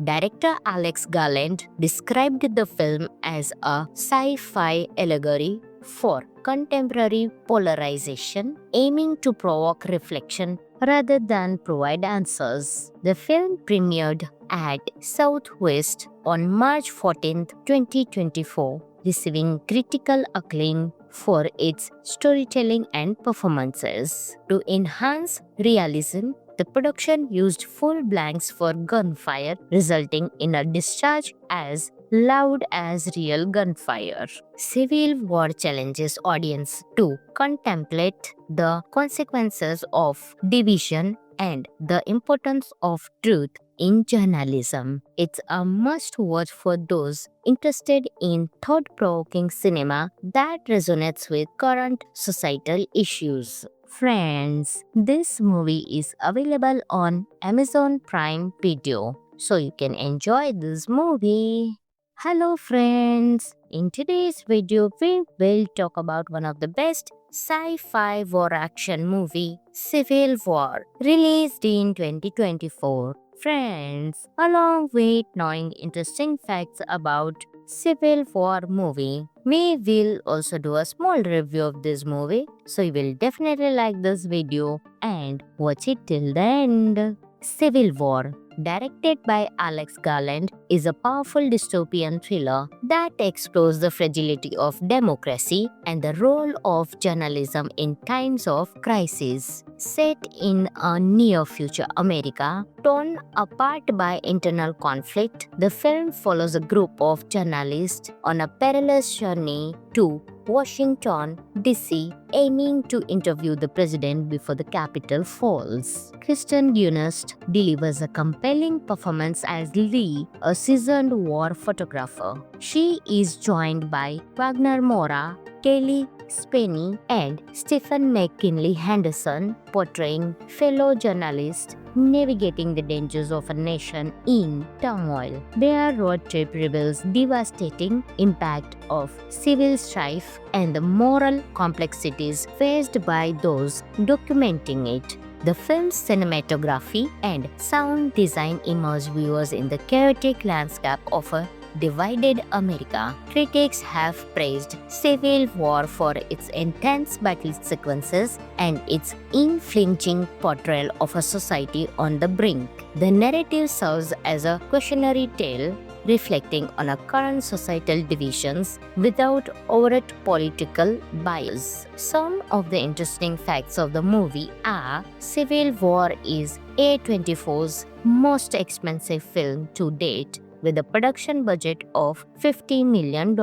[SPEAKER 1] Director Alex Garland described the film as a sci-fi allegory for contemporary polarization, aiming to provoke reflection rather than provide answers. The film premiered at Southwest on March 14, 2024, receiving critical acclaim for its storytelling and performances. To enhance realism, the production used full blanks for gunfire, resulting in a discharge as loud as real gunfire. Civil War challenges audience to contemplate the consequences of division and the importance of truth in journalism. It's a must-watch for those interested in thought-provoking cinema that resonates with current societal issues. Friends, this movie is available on Amazon Prime Video, so you can enjoy this movie. Hello friends, in today's video we will talk about one of the best sci-fi war action movie, Civil War, released in 2024. Friends, along with knowing interesting facts about Civil War movie, we will also do a small review of this movie, so you will definitely like this video and watch it till the end. Civil War, directed by Alex Garland, is a powerful dystopian thriller that explores the fragility of democracy and the role of journalism in times of crisis. Set in a near-future America, torn apart by internal conflict, the film follows a group of journalists on a perilous journey to Washington, D.C., aiming to interview the president before the Capitol falls. Kristen Dunst delivers a compelling performance as Lee, a seasoned war photographer. She is joined by Wagner Moura, Kelly Spenny, and Stephen McKinley Henderson, portraying fellow journalists navigating the dangers of a nation in turmoil. Their road trip reveals devastating impact of civil strife and the moral complexities faced by those documenting it. The film's cinematography and sound design immerse viewers in the chaotic landscape of a divided America. Critics have praised Civil War for its intense battle sequences and its unflinching portrayal of a society on the brink. The narrative serves as a cautionary tale reflecting on our current societal divisions without overt political bias. Some of the interesting facts of the movie are: Civil War is A24's most expensive film to date, with a production budget of $50 million.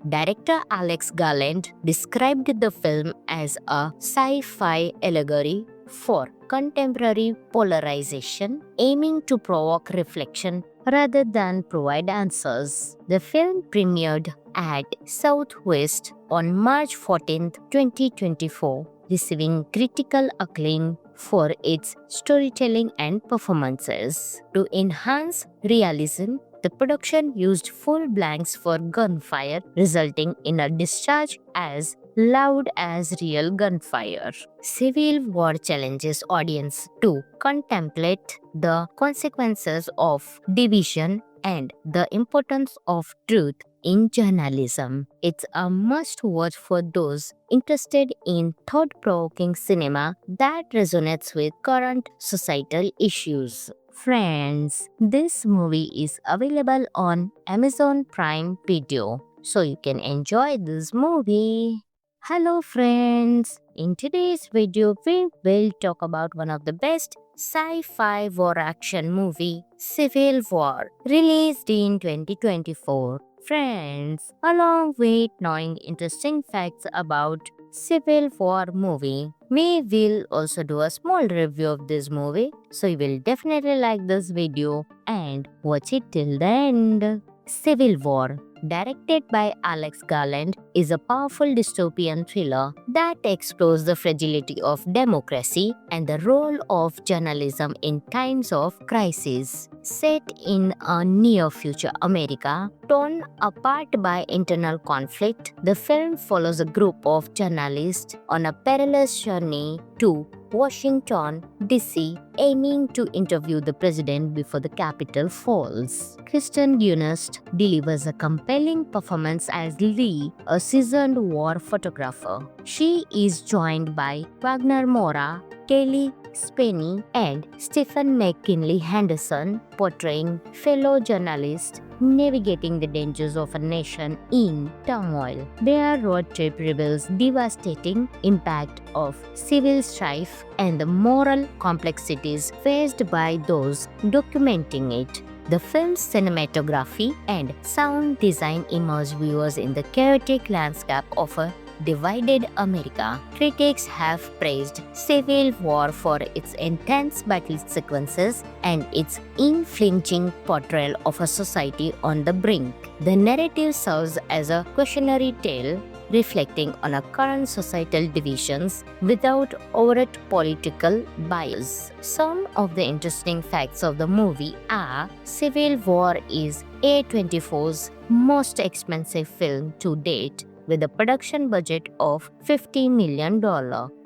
[SPEAKER 1] Director Alex Garland described the film as a sci-fi allegory for contemporary polarization, aiming to provoke reflection rather than provide answers. The film premiered at Southwest on March 14, 2024, receiving critical acclaim for its storytelling and performances. To enhance realism, the production used full blanks for gunfire, resulting in a discharge as loud as real gunfire. Civil War challenges audience to contemplate the consequences of division and the importance of truth in journalism. It's a must-watch for those interested in thought-provoking cinema that resonates with current societal issues. Friends, this movie is available on Amazon Prime Video, so you can enjoy this movie. Hello friends, in today's video we will talk about one of the best sci-fi war action movie, Civil War, released in 2024. Friends, along with knowing interesting facts about Civil War movie, we will also do a small review of this movie, so you will definitely like this video and watch it till the end. Civil War, directed by Alex Garland, is a powerful dystopian thriller that explores the fragility of democracy and the role of journalism in times of crisis. Set in a near-future America, torn apart by internal conflict, the film follows a group of journalists on a perilous journey to Washington, D.C., aiming to interview the president before the Capitol falls. Kristen Dunst delivers a compelling performance as Lee, a seasoned war photographer. She is joined by Wagner Moura, Kelly Spenny, and Stephen McKinley Henderson, portraying fellow journalists navigating the dangers of a nation in turmoil. Their road trip reveals devastating impact of civil strife and the moral complexities faced by those documenting it. The film's cinematography and sound design immerse viewers in the chaotic landscape of a divided America. Critics have praised Civil War for its intense battle sequences and its unflinching portrayal of a society on the brink. The narrative serves as a cautionary tale reflecting on our current societal divisions without overt political bias. Some of the interesting facts of the movie are Civil War is A24's most expensive film to date with a production budget of $50 million.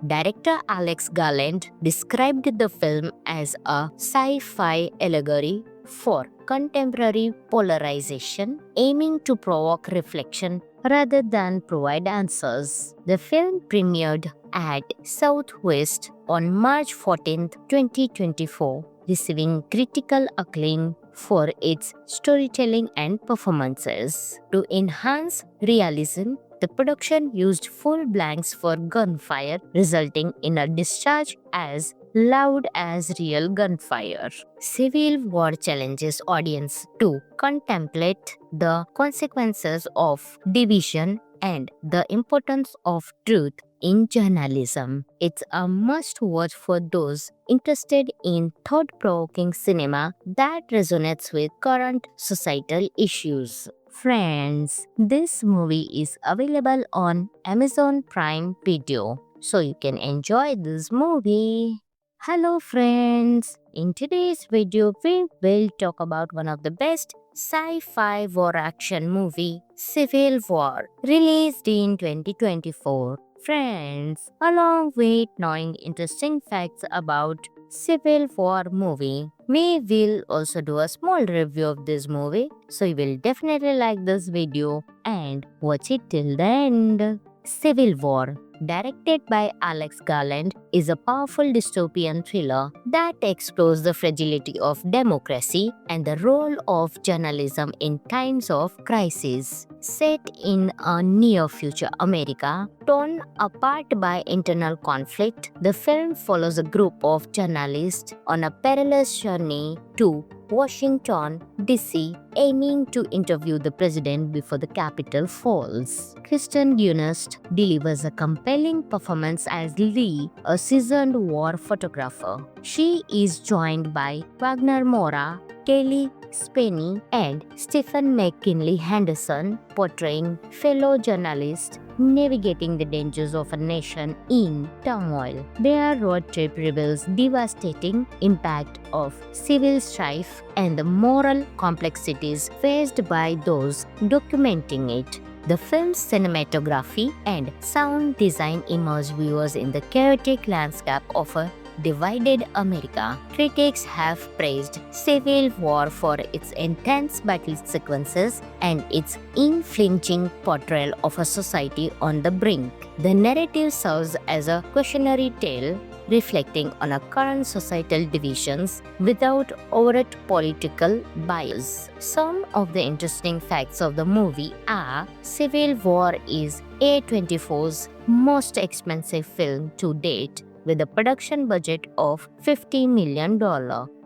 [SPEAKER 1] Director Alex Garland described the film as a sci-fi allegory for contemporary polarization, aiming to provoke reflection rather than provide answers. The film premiered at Southwest on March 14, 2024, receiving critical acclaim for its storytelling and performances. To enhance realism, the production used full blanks for gunfire, resulting in a discharge as loud as real gunfire. Civil War challenges audience to contemplate the consequences of division and the importance of truth in journalism. It's a must-watch for those interested in thought-provoking cinema that resonates with current societal issues. Friends, this movie is available on Amazon Prime Video, so you can enjoy this movie. Hello friends, in today's video we will talk about one of the best sci-fi war action movie, Civil War, released in 2024. Friends, along with knowing interesting facts about Civil War movie, we will also do a small review of this movie, so you will definitely like this video and watch it till the end. Civil War, directed by Alex Garland, is a powerful dystopian thriller that explores the fragility of democracy and the role of journalism in times of crisis. Set in a near-future America, torn apart by internal conflict, the film follows a group of journalists on a perilous journey to Washington, D.C., aiming to interview the president before the Capitol falls. Kristen Dunst delivers a compelling performance as Lee, a seasoned war photographer. She is joined by Wagner Moura, Kelly Spenny, and Stephen McKinley Henderson, portraying fellow journalists navigating the dangers of a nation in turmoil. Their road trip reveals devastating impact of civil strife and the moral complexities faced by those documenting it. The film's cinematography and sound design immerse viewers in the chaotic landscape of a divided America. Critics have praised Civil War for its intense battle sequences and its unflinching portrayal of a society on the brink. The narrative serves as a cautionary tale reflecting on our current societal divisions without overt political bias. Some of the interesting facts of the movie are Civil War is A24's most expensive film to date with a production budget of $50 million.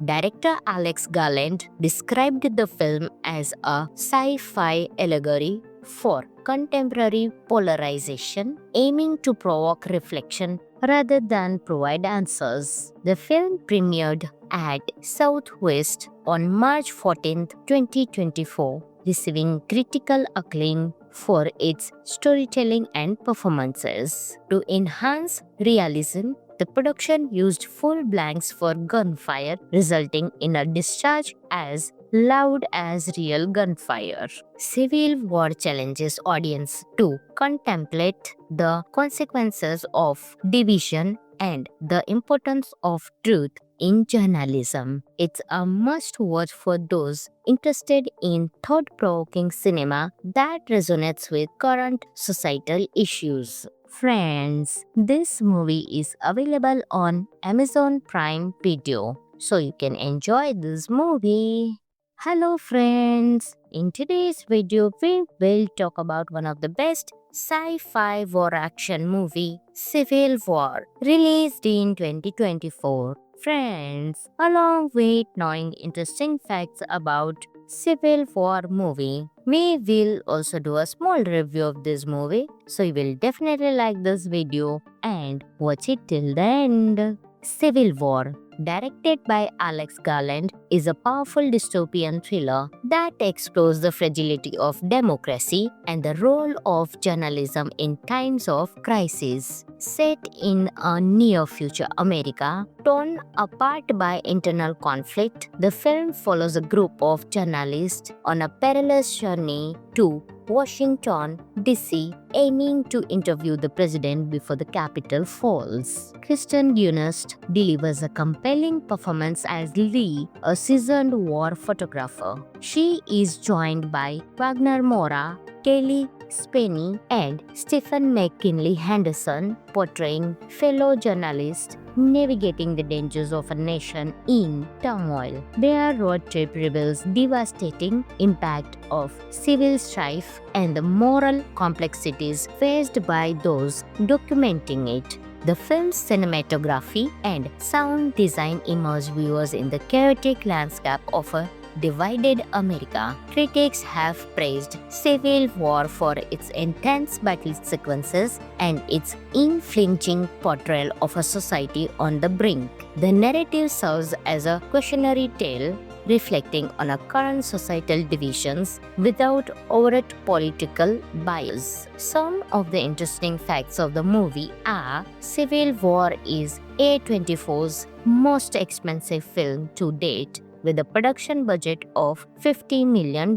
[SPEAKER 1] Director Alex Garland described the film as a sci-fi allegory for contemporary polarization, aiming to provoke reflection rather than provide answers. The film premiered at Southwest on March 14, 2024, receiving critical acclaim for its storytelling and performances. To enhance realism, the production used full blanks for gunfire, resulting in a discharge as loud as real gunfire. Civil War challenges audience to contemplate the consequences of division and the importance of truth in journalism. It's a must-watch for those interested in thought-provoking cinema that resonates with current societal issues. Friends, this movie is available on Amazon Prime Video, so you can enjoy this movie. Hello friends, in today's video we will talk about one of the best sci-fi war action movie, Civil War, released in 2024. Friends, along with knowing interesting facts about Civil War movie, we will also do a small review of this movie, so you will definitely like this video and watch it till the end. Civil War, directed by Alex Garland, is a powerful dystopian thriller that explores the fragility of democracy and the role of journalism in times of crisis. Set in a near-future America, torn apart by internal conflict, the film follows a group of journalists on a perilous journey to Washington, D.C., aiming to interview the president before the Capitol falls. Kristen Dunst delivers a compelling performance as Lee, a seasoned war photographer. She is joined by Wagner Moura, Kelly Spenny, and Stephen McKinley Henderson, portraying fellow journalists navigating the dangers of a nation in turmoil. Their road trip reveals devastating impact of civil strife and the moral complexities faced by those documenting it. The film's cinematography and sound design immerse viewers in the chaotic landscape of a divided America. Critics have praised Civil War for its intense battle sequences and its unflinching portrayal of a society on the brink. The narrative serves as a cautionary tale reflecting on our current societal divisions without overt political bias. Some of the interesting facts of the movie are: Civil War is A24's most expensive film to date, with a production budget of $50 million.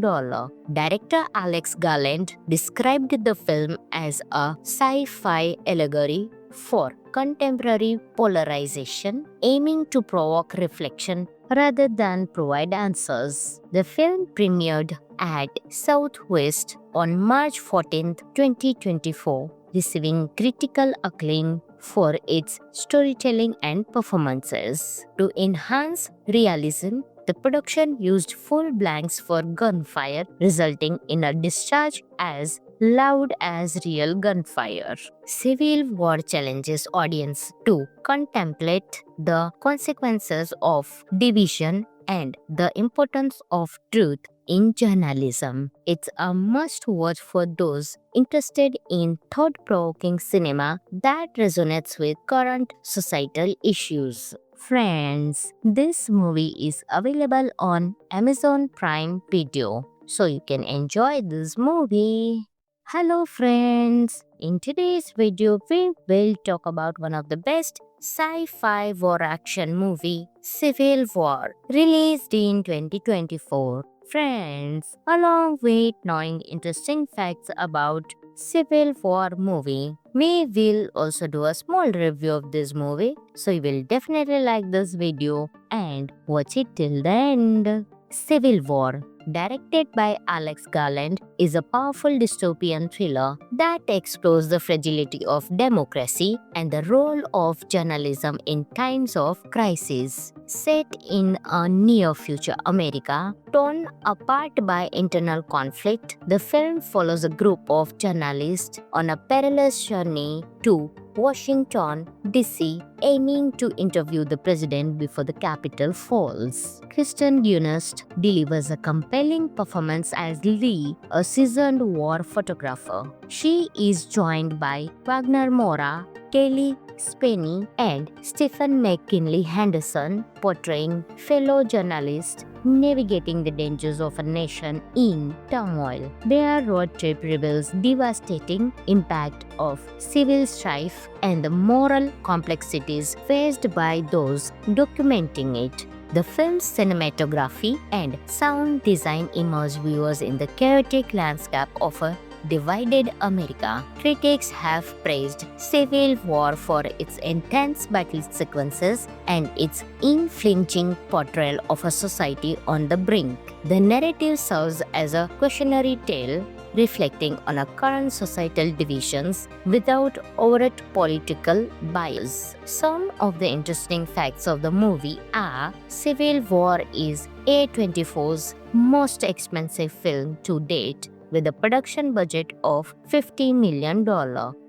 [SPEAKER 1] Director Alex Garland described the film as a sci-fi allegory for contemporary polarization, aiming to provoke reflection rather than provide answers. The film premiered at Southwest on March 14, 2024, receiving critical acclaim for its storytelling and performances. To enhance realism, the production used full blanks for gunfire, resulting in a discharge as loud as real gunfire. Civil War challenges audience to contemplate the consequences of division and the importance of truth in journalism. It's a must-watch for those interested in thought-provoking cinema that resonates with current societal issues. Friends, this movie is available on Amazon Prime Video, so you can enjoy this movie. Hello friends, in today's video we will talk about one of the best sci-fi war action movie, Civil War, released in 2024. Friends, along with knowing interesting facts about Civil War movie, we will also do a small review of this movie, so you will definitely like this video and watch it till the end. Civil War, directed by Alex Garland, is a powerful dystopian thriller that explores the fragility of democracy and the role of journalism in times of crisis. Set in a near-future America, torn apart by internal conflict, the film follows a group of journalists on a perilous journey to Washington, D.C., aiming to interview the president before the Capitol falls. Kristen Dunst delivers a compelling performance as Lee, a seasoned war photographer. She is joined by Wagner Moura, Kelly Spenny, and Stephen McKinley Henderson, portraying fellow journalists navigating the dangers of a nation in turmoil. Their road trip reveals devastating impact of civil strife and the moral complexities faced by those documenting it. The film's cinematography and sound design immerse viewers in the chaotic landscape of a divided America. Critics have praised Civil War for its intense battle sequences and its unflinching portrayal of a society on the brink. The narrative serves as a cautionary tale reflecting on our current societal divisions without overt political bias. Some of the interesting facts of the movie are: Civil War is A24's most expensive film to date, with a production budget of $50 million.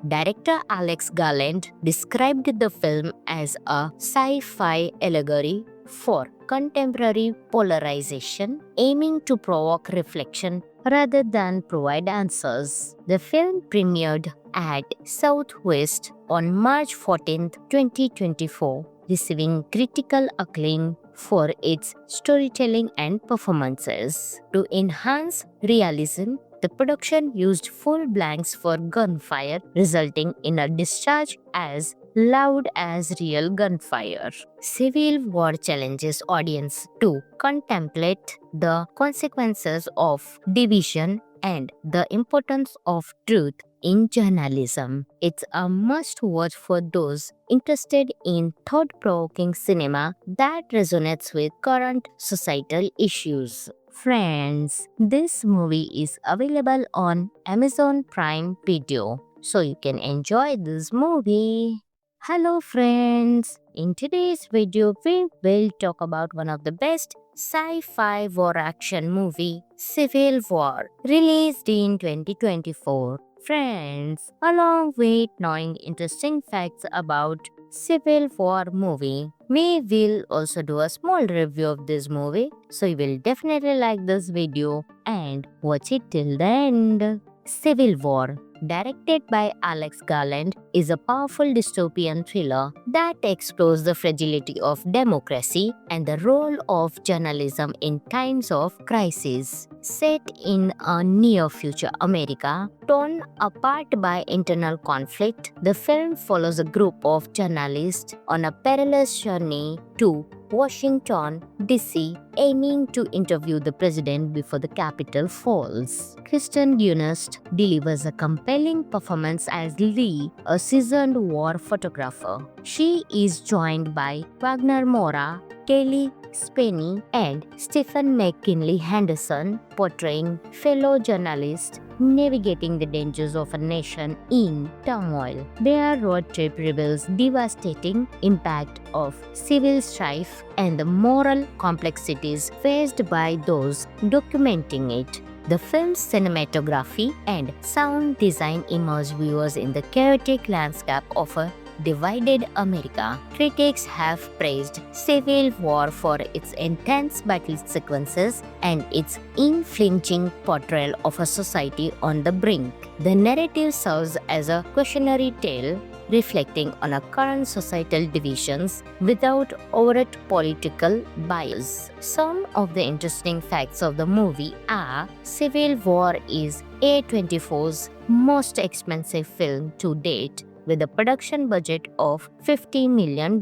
[SPEAKER 1] Director Alex Garland described the film as a sci-fi allegory for contemporary polarization, aiming to provoke reflection rather than provide answers. The film premiered at Southwest on March 14, 2024, receiving critical acclaim for its storytelling and performances. To enhance realism, the production used full blanks for gunfire, resulting in a discharge as loud as real gunfire. Civil War challenges audience to contemplate the consequences of division and the importance of truth in journalism. It's a must watch for those interested in thought provoking cinema that resonates with current societal issues. Friends, this movie is available on Amazon Prime Video, so you can enjoy this movie. Hello friends, in today's video we will talk about one of the best sci-fi war action movie, Civil War, released in 2024. Friends, along with knowing interesting facts about Civil War movie, we will also do a small review of this movie, so you will definitely like this video and watch it till the end. Civil War, directed by Alex Garland, is a powerful dystopian thriller that explores the fragility of democracy and the role of journalism in times of crisis. Set in a near-future America, torn apart by internal conflict, the film follows a group of journalists on a perilous journey to Washington, D.C., aiming to interview the president before the Capitol falls. Kristen Dunst delivers a compelling performance as Lee, a seasoned war photographer. She is joined by Wagner Moura, Kelly Spenny, and Stephen McKinley Henderson, portraying fellow journalists navigating the dangers of a nation in turmoil. Their road trip reveals devastating impact of civil strife and the moral complexities faced by those documenting it. The film's cinematography and sound design immerse viewers in the chaotic landscape of a divided America. Critics have praised Civil War for its intense battle sequences and its unflinching portrayal of a society on the brink. The narrative serves as a cautionary tale reflecting on our current societal divisions without overt political bias. Some of the interesting facts of the movie are: Civil War is A24's most expensive film to date, with a production budget of $50 million.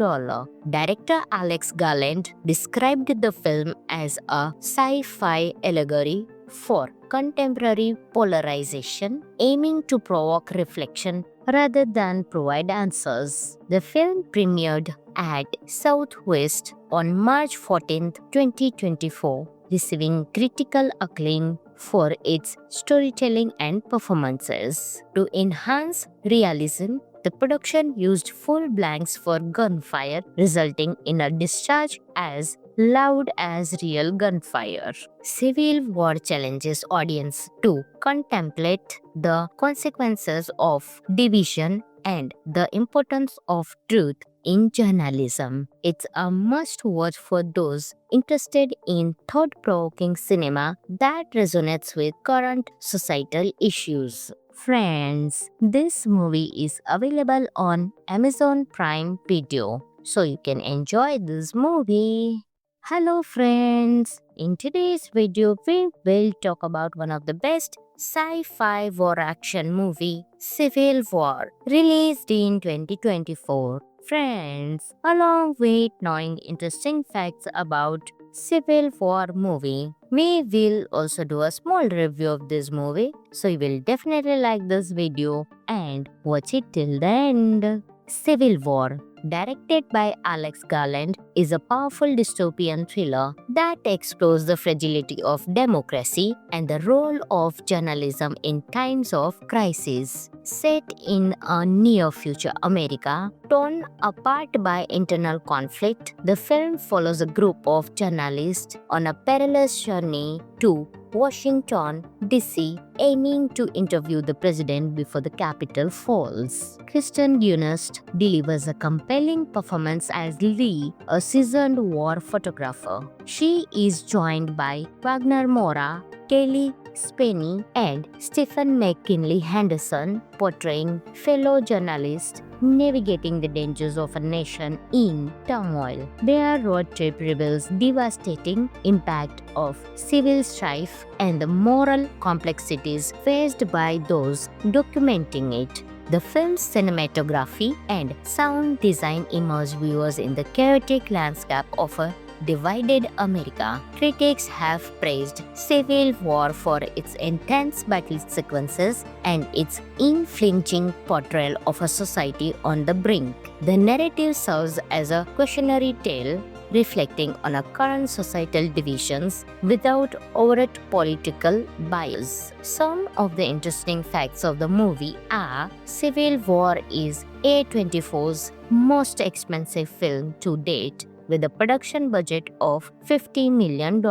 [SPEAKER 1] Director Alex Garland described the film as a sci-fi allegory for contemporary polarization, aiming to provoke reflection rather than provide answers. The film premiered at Southwest on March 14, 2024, receiving critical acclaim for its storytelling and performances. To enhance realism, the production used full blanks for gunfire, resulting in a discharge as loud as real gunfire. Civil War challenges audience to contemplate the consequences of division and the importance of truth in journalism. It's a must watch for those interested in thought-provoking cinema that resonates with current societal issues. Friends, this movie is available on Amazon Prime Video, so you can enjoy this movie. Hello friends, in today's video we will talk about one of the best sci-fi war action movie, Civil War, released in 2024. Friends, along with knowing interesting facts about Civil War movie, we will also do a small review of this movie, so you will definitely like this video and watch it till the end. Civil War, directed by Alex Garland, is a powerful dystopian thriller that explores the fragility of democracy and the role of journalism in times of crisis. Set in a near-future America, torn apart by internal conflict, the film follows a group of journalists on a perilous journey to Washington, D.C., aiming to interview the president before the Capitol falls. Kristen Dunst delivers a compelling performance as Lee, a seasoned war photographer. She is joined by Wagner Moura, Kelly Spenny and Stephen McKinley Henderson, portraying fellow journalists navigating the dangers of a nation in turmoil. Their road trip reveals devastating impact of civil strife and the moral complexities faced by those documenting it. The film's cinematography and sound design immerse viewers in the chaotic landscape of a divided America. Critics have praised Civil War for its intense battle sequences and its unflinching portrayal of a society on the brink. The narrative serves as a cautionary tale reflecting on our current societal divisions without overt political bias. Some of the interesting facts of the movie are Civil War is A24's most expensive film to date, with a production budget of $50 million.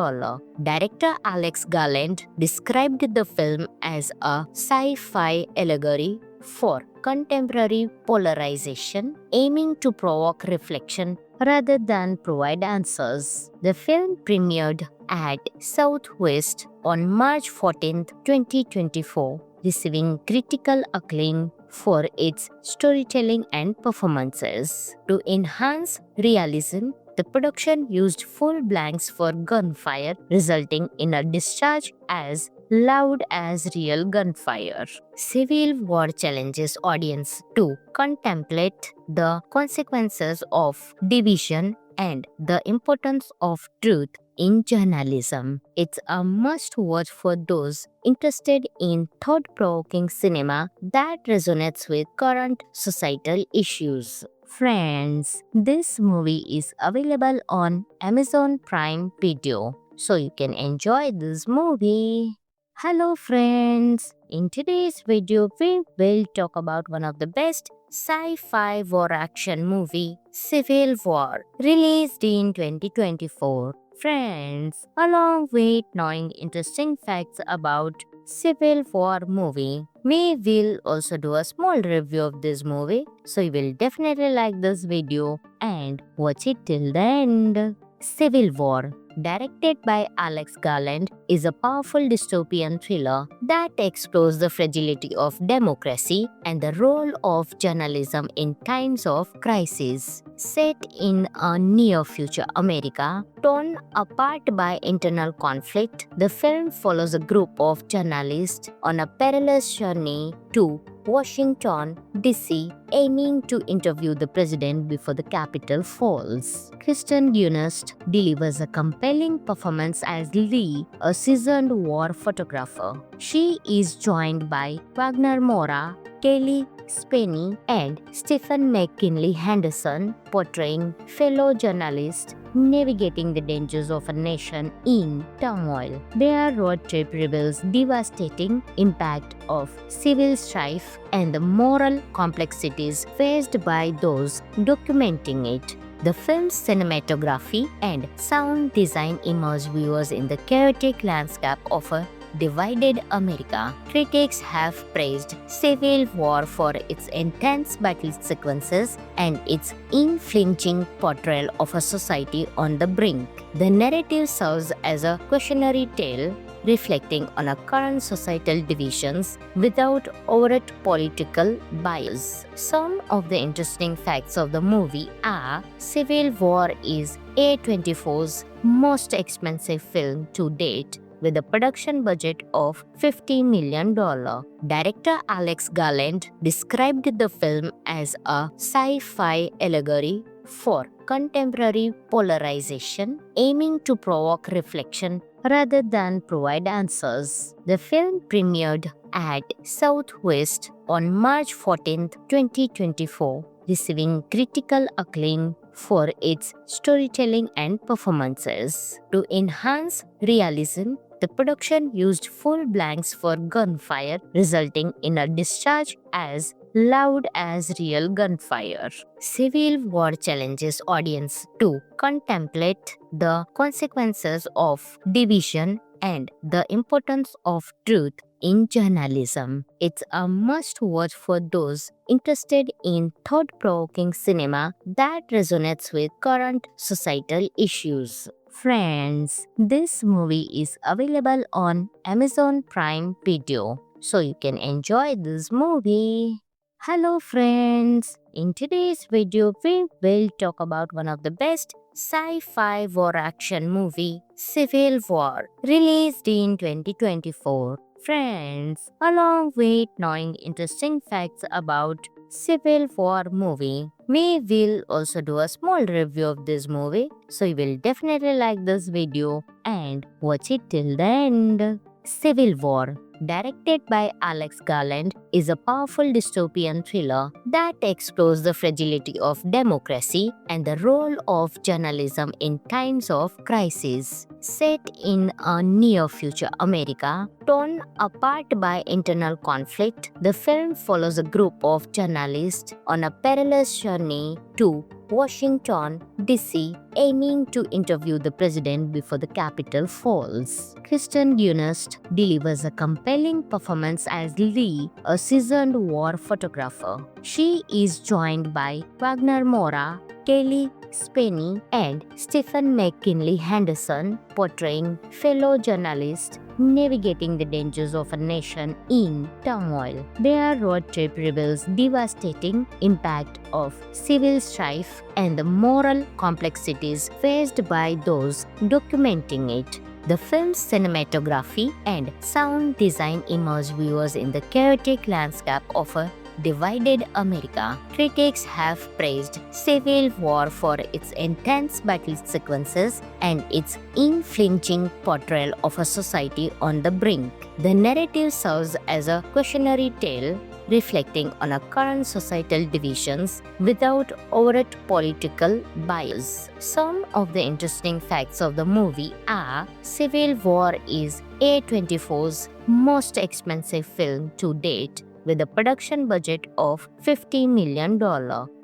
[SPEAKER 1] Director Alex Garland described the film as a sci-fi allegory for contemporary polarization, aiming to provoke reflection rather than provide answers. The film premiered at Southwest on March 14, 2024, receiving critical acclaim for its storytelling and performances. To enhance realism, the production used full blanks for gunfire, resulting in a discharge as loud as real gunfire. Civil War challenges audience to contemplate the consequences of division and the importance of truth in journalism. It's a must-watch for those interested in thought-provoking cinema that resonates with current societal issues. Friends, this movie is available on Amazon Prime Video, so you can enjoy this movie. Hello friends, in today's video we will talk about one of the best sci-fi war action movie, Civil War, released in 2024. Friends, along with knowing interesting facts about Civil War movie, we will also do a small review of this movie, so you will definitely like this video and watch it till the end. Civil War, directed by Alex Garland, is a powerful dystopian thriller that explores the fragility of democracy and the role of journalism in times of crisis. Set in a near-future America, torn apart by internal conflict, the film follows a group of journalists on a perilous journey to Washington, D.C., aiming to interview the president before the Capitol falls. Kristen Dunst delivers a compelling performance as Lee, a seasoned war photographer. She is joined by Wagner Moura, Kelly Spenny, and Stephen McKinley Henderson, portraying fellow journalists navigating the dangers of a nation in turmoil. Their road trip reveals devastating impact of civil strife and the moral complexities faced by those documenting it. The film's cinematography and sound design immerse viewers in the chaotic landscape of a divided America. Critics have praised Civil War for its intense battle sequences and its unflinching portrayal of a society on the brink. The narrative serves as a cautionary tale reflecting on our current societal divisions without overt political bias. Some of the interesting facts of the movie are Civil War is A24's most expensive film to date, with a production budget of $50 million. Director Alex Garland described the film as a sci-fi allegory for contemporary polarization, aiming to provoke reflection rather than provide answers. The film premiered at Southwest on March 14, 2024, receiving critical acclaim for its storytelling and performances. To enhance realism, the production used full blanks for gunfire, resulting in a discharge as loud as real gunfire. Civil War challenges audience to contemplate the consequences of division and the importance of truth in journalism. It's a must-watch for those interested in thought-provoking cinema that resonates with current societal issues. Friends, this movie is available on Amazon Prime Video, so you can enjoy this movie. Hello friends, in today's video we will talk about one of the best sci-fi war action movie, Civil War, released in 2024. Friends, along with knowing interesting facts about Civil War movie, we will also do a small review of this movie, so you will definitely like this video and watch it till the end. Civil War, directed by Alex Garland, is a powerful dystopian thriller that explores the fragility of democracy and the role of journalism in times of crisis. Set in a near-future America, torn apart by internal conflict, the film follows a group of journalists on a perilous journey to Washington, D.C., aiming to interview the president before the Capitol falls. Kristen Dunst delivers a compelling performance as Lee, a seasoned war photographer. She is joined by Wagner Moura, Kelly Spenny, and Stephen McKinley Henderson, portraying fellow journalists navigating the dangers of a nation in turmoil. Their road trip reveals devastating impact of civil strife and the moral complexities faced by those documenting it. The film's cinematography and sound design immerse viewers in the chaotic landscape of a divided America. Critics have praised Civil War for its intense battle sequences and its unflinching portrayal of a society on the brink. The narrative serves as a cautionary tale reflecting on our current societal divisions without overt political bias. Some of the interesting facts of the movie are: Civil War is A24's most expensive film to date, with a production budget of $50 million.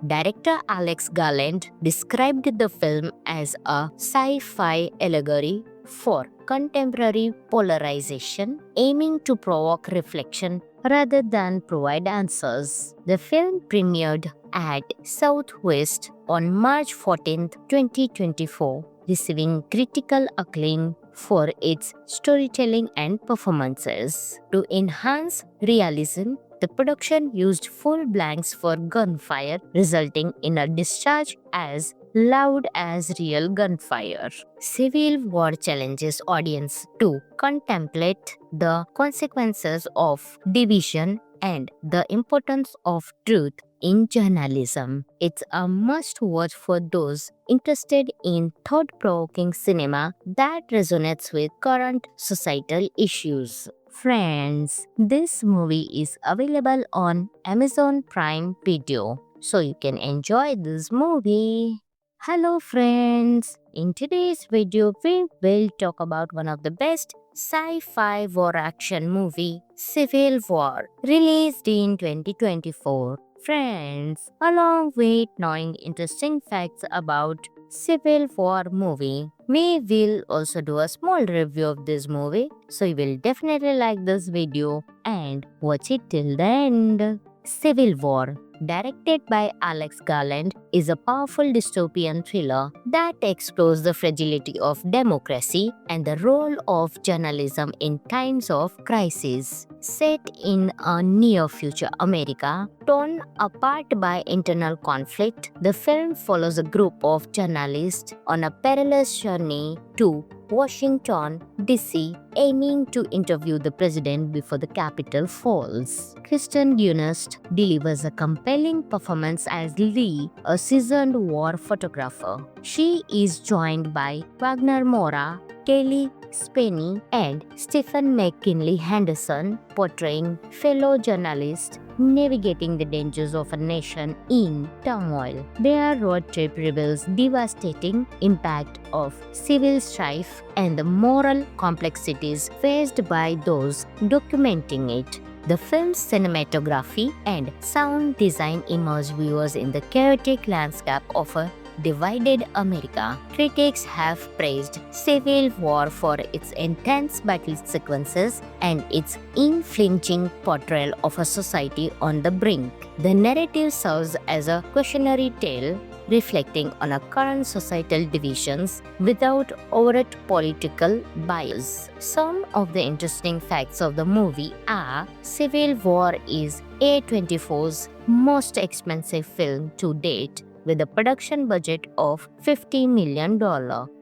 [SPEAKER 1] Director Alex Garland described the film as a sci-fi allegory for contemporary polarization, aiming to provoke reflection rather than provide answers. The film premiered at Southwest on March 14, 2024, receiving critical acclaim for its storytelling and performances. To enhance realism, the production used full blanks for gunfire, resulting in a discharge as loud as real gunfire. Civil War challenges audience to contemplate the consequences of division and the importance of truth in journalism. It's a must-watch for those interested in thought-provoking cinema that resonates with current societal issues. Friends, this movie is available on Amazon Prime Video, so you can enjoy this movie. Hello friends, in today's video we will talk about one of the best sci-fi war action movie, Civil War, released in 2024. Friends, along with knowing interesting facts about Civil War movie, we will also do a small review of this movie, so you will definitely like this video and watch it till the end. Civil War, directed by Alex Garland, is a powerful dystopian thriller that explores the fragility of democracy and the role of journalism in times of crisis. Set in a near-future America, torn apart by internal conflict, the film follows a group of journalists on a perilous journey to Washington, D.C., aiming to interview the president before the Capitol falls. Kristen Dunst delivers a compelling performance as Lee, a seasoned war photographer. She is joined by Wagner Moura, Kelly Spenny, and Stephen McKinley Henderson, portraying fellow journalists navigating the dangers of a nation in turmoil. Their road trip reveals devastating impact of civil strife and the moral complexities faced by those documenting it. The film's cinematography and sound design immerse viewers in the chaotic landscape of a divided America. Critics have praised Civil War for its intense battle sequences and its unflinching portrayal of a society on the brink. The narrative serves as a cautionary tale reflecting on our current societal divisions without overt political bias. Some of the interesting facts of the movie are Civil War is A24's most expensive film to date with a production budget of $50 million.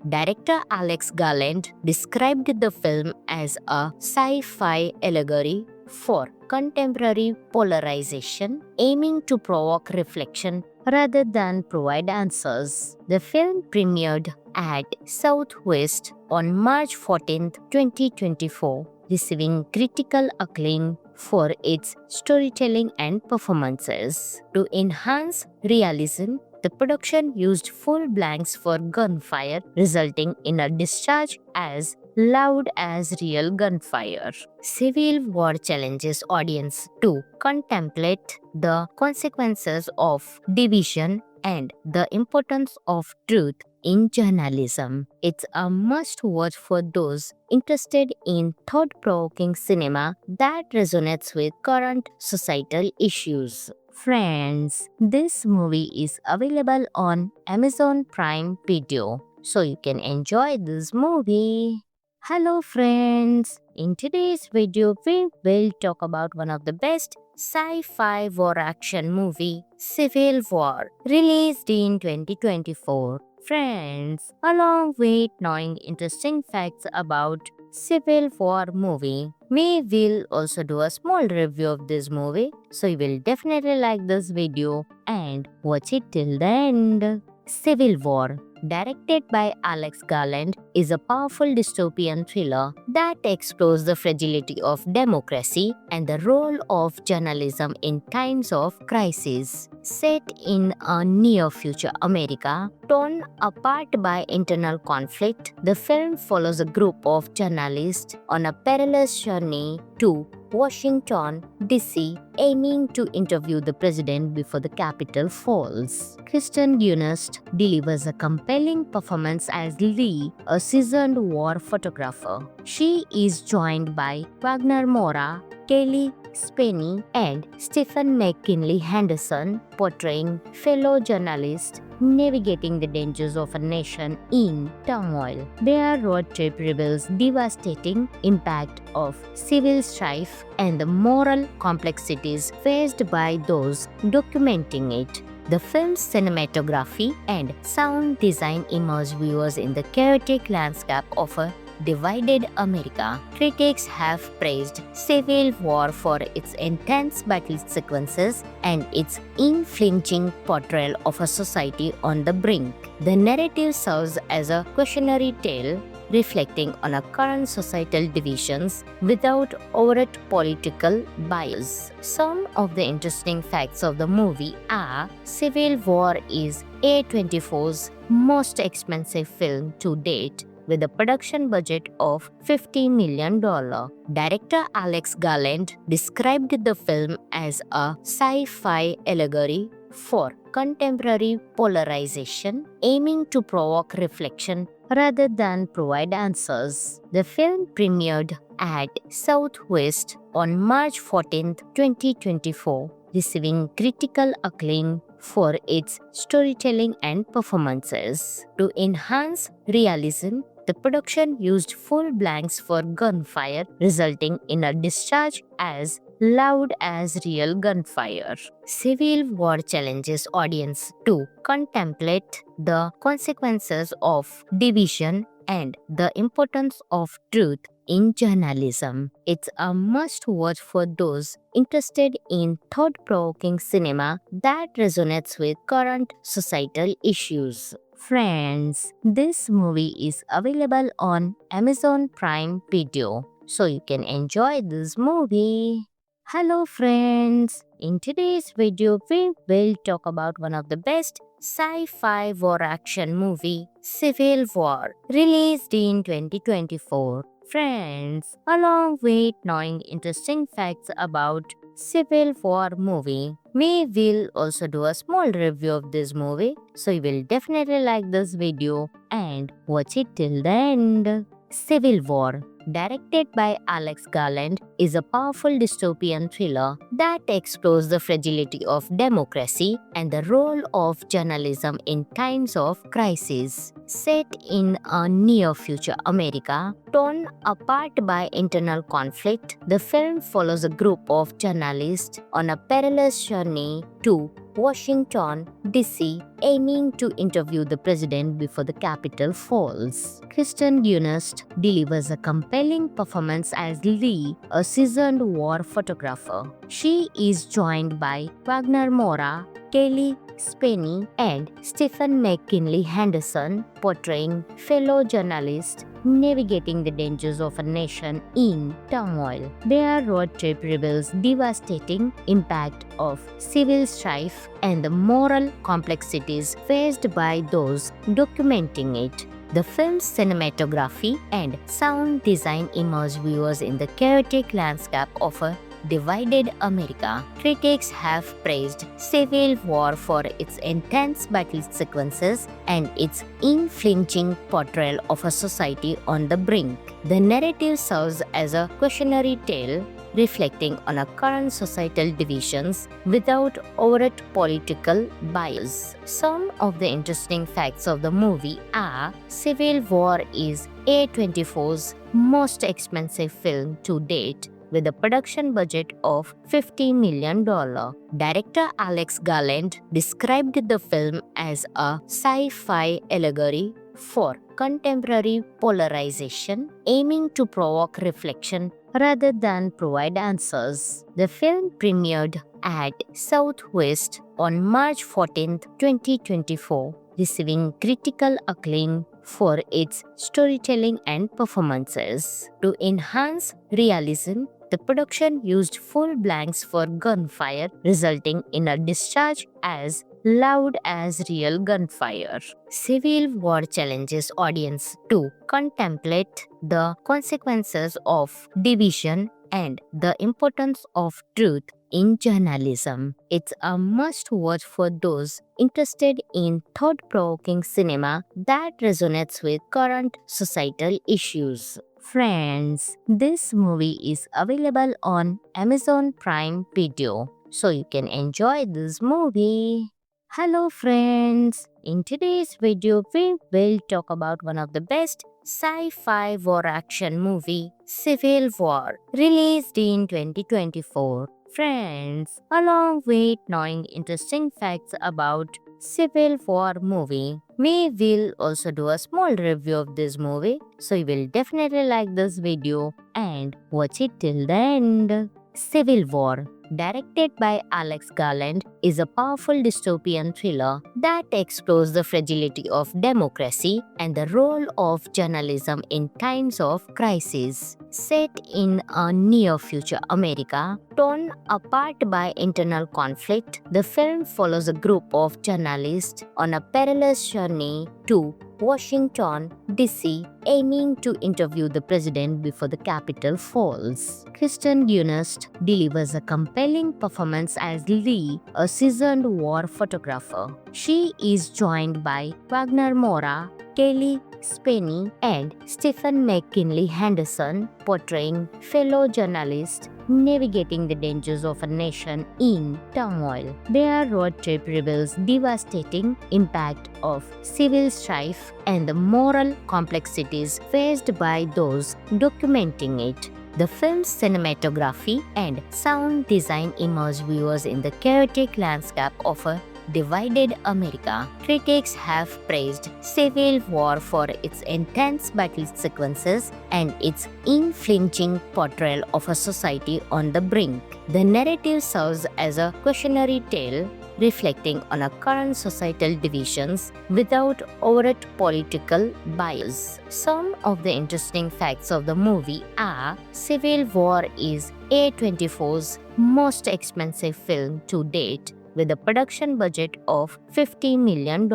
[SPEAKER 1] Director Alex Garland described the film as a sci-fi allegory for contemporary polarization, aiming to provoke reflection rather than provide answers. The film premiered at Southwest on March 14, 2024, receiving critical acclaim for its storytelling and performances. To enhance realism, the production used full blanks for gunfire, resulting in a discharge as loud as real gunfire. Civil War challenges audience to contemplate the consequences of division and the importance of truth in journalism. It's a must-watch for those interested in thought-provoking cinema that resonates with current societal issues. Friends, this movie is available on Amazon Prime Video, so you can enjoy this movie. Hello friends, in today's video we will talk about one of the best sci-fi war action movie, Civil War, released in 2024. Friends, along with knowing interesting facts about Civil War movie, we will also do a small review of this movie, so you will definitely like this video and watch it till the end. Civil War, directed by Alex Garland, is a powerful dystopian thriller that explores the fragility of democracy and the role of journalism in times of crisis. Set in a near-future America, torn apart by internal conflict, the film follows a group of journalists on a perilous journey to Washington, D.C., aiming to interview the president before the Capitol falls. Kristen Dunst delivers a compelling performance as Lee, a seasoned war photographer. She is joined by Wagner Moura, Kelly Spenny, and Stephen McKinley Henderson, portraying fellow journalists navigating the dangers of a nation in turmoil. Their road trip reveals devastating impact of civil strife and the moral complexities faced by those documenting it. The film's cinematography and sound design immerse viewers in the chaotic landscape of a divided America. Critics have praised Civil War for its intense battle sequences and its unflinching portrayal of a society on the brink. The narrative serves as a cautionary tale reflecting on our current societal divisions without overt political bias. Some of the interesting facts of the movie are Civil War is A24's most expensive film to date with a production budget of $50 million. Director Alex Garland described the film as a sci-fi allegory for contemporary polarization, aiming to provoke reflection rather than provide answers. The film premiered at Southwest on March 14, 2024, receiving critical acclaim for its storytelling and performances. To enhance realism, the production used full blanks for gunfire, resulting in a discharge as loud as real gunfire. Civil War challenges audience to contemplate the consequences of division and the importance of truth in journalism. It's a must-watch for those interested in thought-provoking cinema that resonates with current societal issues. Friends, this movie is available on Amazon Prime Video, so you can enjoy this movie. Hello friends, in today's video we will talk about one of the best sci-fi war action movie, Civil War, released in 2024. Friends, along with knowing interesting facts about Civil War movie, we will also do a small review of this movie, so you will definitely like this video and watch it till the end. Civil War, directed by Alex Garland, is a powerful dystopian thriller that explores the fragility of democracy and the role of journalism in times of crisis. Set in a near-future America, torn apart by internal conflict, the film follows a group of journalists on a perilous journey to Washington, D.C., aiming to interview the president before the Capitol falls. Kristen Dunst delivers a compelling performance as Lee, a seasoned war photographer. She is joined by Wagner Moura, Kelly Spenny, and Stephen McKinley Henderson, portraying fellow journalists navigating the dangers of a nation in turmoil. Their road trip reveals devastating impact of civil strife and the moral complexities faced by those documenting it. The film's cinematography and sound design immerse viewers in the chaotic landscape of a divided America. Critics have praised Civil War for its intense battle sequences and its unflinching portrayal of a society on the brink. The narrative serves as a cautionary tale reflecting on our current societal divisions without overt political bias. Some of the interesting facts of the movie are Civil War is A24's most expensive film to date, with a production budget of $50 million. Director Alex Garland described the film as a sci-fi allegory for contemporary polarization, aiming to provoke reflection rather than provide answers. The film premiered at Southwest on March 14, 2024, receiving critical acclaim for its storytelling and performances. To enhance realism, the production used full blanks for gunfire, resulting in a discharge as loud as real gunfire. Civil War challenges audience to contemplate the consequences of division and the importance of truth in journalism. It's a must-watch for those interested in thought-provoking cinema that resonates with current societal issues. Friends, this movie is available on Amazon Prime Video, so you can enjoy this movie. Hello friends, in today's video we will talk about one of the best sci-fi war action movie, Civil War, released in 2024. Friends, along with knowing interesting facts about Civil War movie, we will also do a small review of this movie, so you will definitely like this video and watch it till the end. Civil War, directed by Alex Garland, is a powerful dystopian thriller that explores the fragility of democracy and the role of journalism in times of crisis. Set in a near-future America, torn apart by internal conflict, the film follows a group of journalists on a perilous journey to Washington, D.C., aiming to interview the president before the Capitol falls. Kristen Dunst delivers a compelling performance as Lee, a seasoned war photographer. She is joined by Wagner Moura, Kelly Spenny, and Stephen McKinley Henderson, portraying fellow journalists navigating the dangers of a nation in turmoil. Their road trip reveals devastating impact of civil strife and the moral complexities faced by those documenting it. The film's cinematography and sound design immerse viewers in the chaotic landscape of a divided America. Critics have praised Civil War for its intense battle sequences and its unflinching portrayal of a society on the brink. The narrative serves as a cautionary tale reflecting on our current societal divisions without overt political bias. Some of the interesting facts of the movie are Civil War is A24's most expensive film to date, with a production budget of $50 million.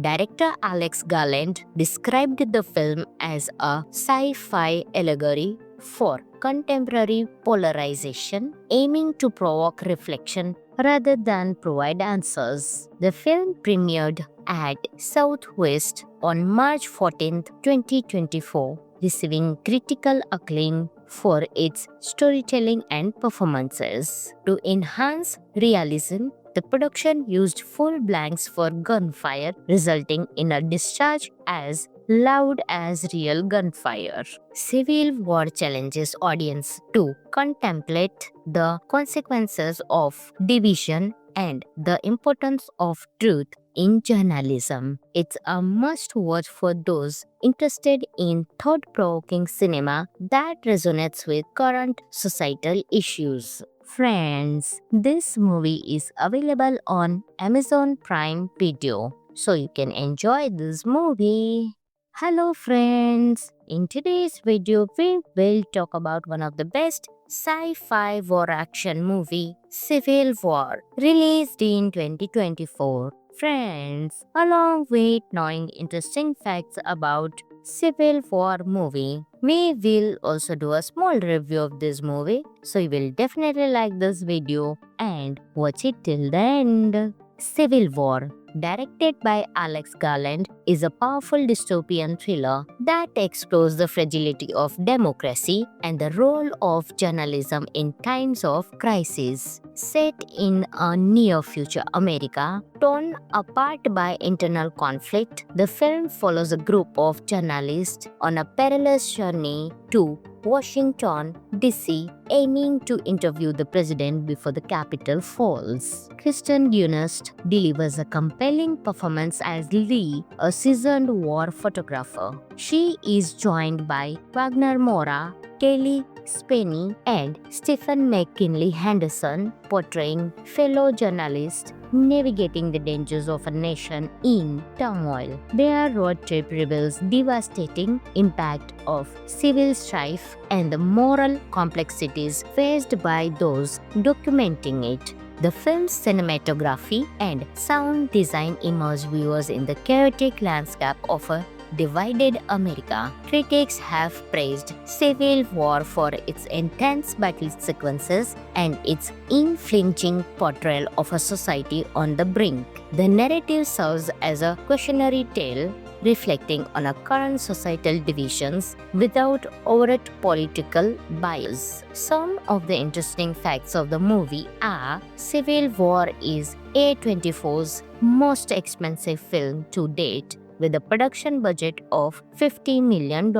[SPEAKER 1] Director Alex Garland described the film as a sci-fi allegory for contemporary polarization, aiming to provoke reflection rather than provide answers. The film premiered at Southwest on March 14, 2024, receiving critical acclaim for its storytelling and performances. To enhance realism, the production used full blanks for gunfire, resulting in a discharge as loud as real gunfire. Civil War challenges audience to contemplate the consequences of division and the importance of truth in journalism. It's a must watch for those interested in thought provoking cinema that resonates with current societal issues. Friends, this movie is available on Amazon Prime Video, so you can enjoy this movie. Hello friends, in today's video we will talk about one of the best sci-fi war action movie, Civil War, released in 2024. Friends, along with knowing interesting facts about Civil War movie, we will also do a small review of this movie, so you will definitely like this video and watch it till the end. Civil War, directed by Alex Garland, is a powerful dystopian thriller that explores the fragility of democracy and the role of journalism in times of crisis. Set in a near-future America, torn apart by internal conflict, the film follows a group of journalists on a perilous journey to Washington, D.C., aiming to interview the president before the Capitol falls. Kristen Dunst delivers a compelling performance as Lee, a seasoned war photographer. She is joined by Wagner Moura, Kelly Spenny, and Stephen McKinley Henderson, portraying fellow journalists navigating the dangers of a nation in turmoil. Their road trip reveals devastating impact of civil strife and the moral complexities faced by those documenting it. The film's cinematography and sound design immerse viewers in the chaotic landscape of a divided America. Critics have praised Civil War for its intense battle sequences and its unflinching portrayal of a society on the brink. The narrative serves as a cautionary tale reflecting on our current societal divisions without overt political bias. Some of the interesting facts of the movie are: Civil War is A24's most expensive film to date, with a production budget of $50 million.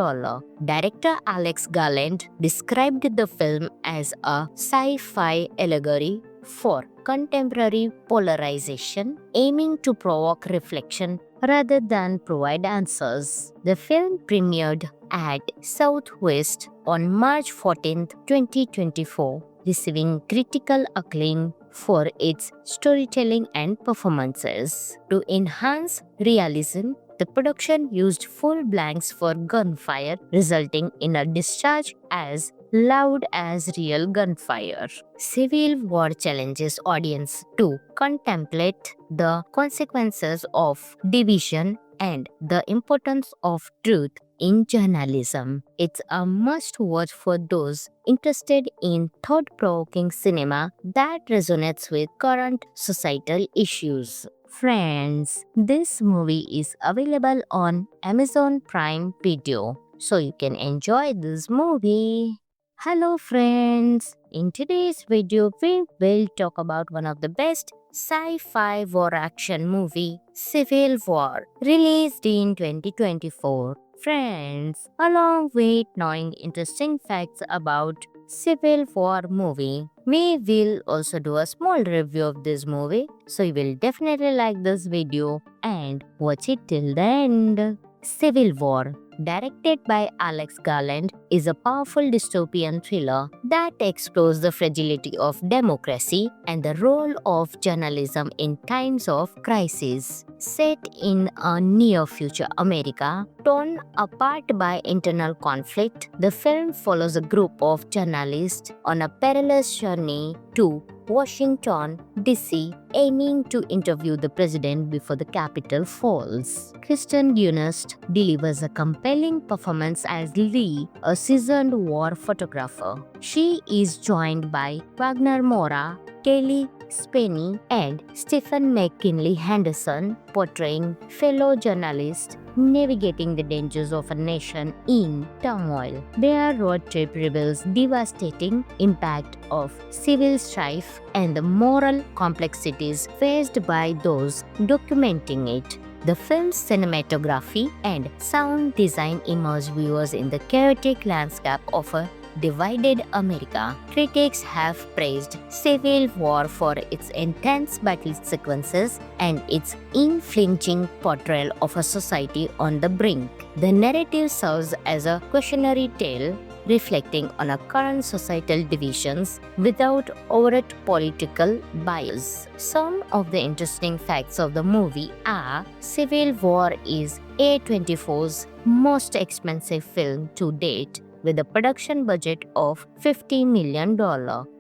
[SPEAKER 1] Director Alex Garland described the film as a sci-fi allegory for contemporary polarization, aiming to provoke reflection rather than provide answers. The film premiered at Southwest on March 14, 2024, receiving critical acclaim for its storytelling and performances. To enhance realism, the production used full blanks for gunfire, resulting in a discharge as loud as real gunfire. Civil War challenges audience to contemplate the consequences of division and the importance of truth in journalism. It's a must watch for those interested in thought-provoking cinema that resonates with current societal issues. Friends, this movie is available on Amazon Prime Video, so you can enjoy this movie. Hello friends, in today's video we will talk about one of the best sci-fi war action movie, Civil War, released in 2024. Friends, along with knowing interesting facts about Civil War movie, we will also do a small review of this movie, so you will definitely like this video and watch it till the end. Civil War, directed by Alex Garland, is a powerful dystopian thriller that explores the fragility of democracy and the role of journalism in times of crisis. Set in a near-future America, torn apart by internal conflict, the film follows a group of journalists on a perilous journey to Washington, D.C., aiming to interview the president before the Capitol falls. Kristen Dunst delivers a compelling performance as Lee, a seasoned war photographer. She is joined by Wagner Moura, Kelly Spenny and Stephen McKinley Henderson, portraying fellow journalists navigating the dangers of a nation in turmoil. Their road trip reveals devastating impact of civil strife and the moral complexities faced by those documenting it. The film's cinematography and sound design immerse viewers in the chaotic landscape of a divided America. Critics have praised Civil War for its intense battle sequences and its unflinching portrayal of a society on the brink. The narrative serves as a cautionary tale reflecting on our current societal divisions without overt political bias. Some of the interesting facts of the movie are Civil War is A24's most expensive film to date, with a production budget of $50 million.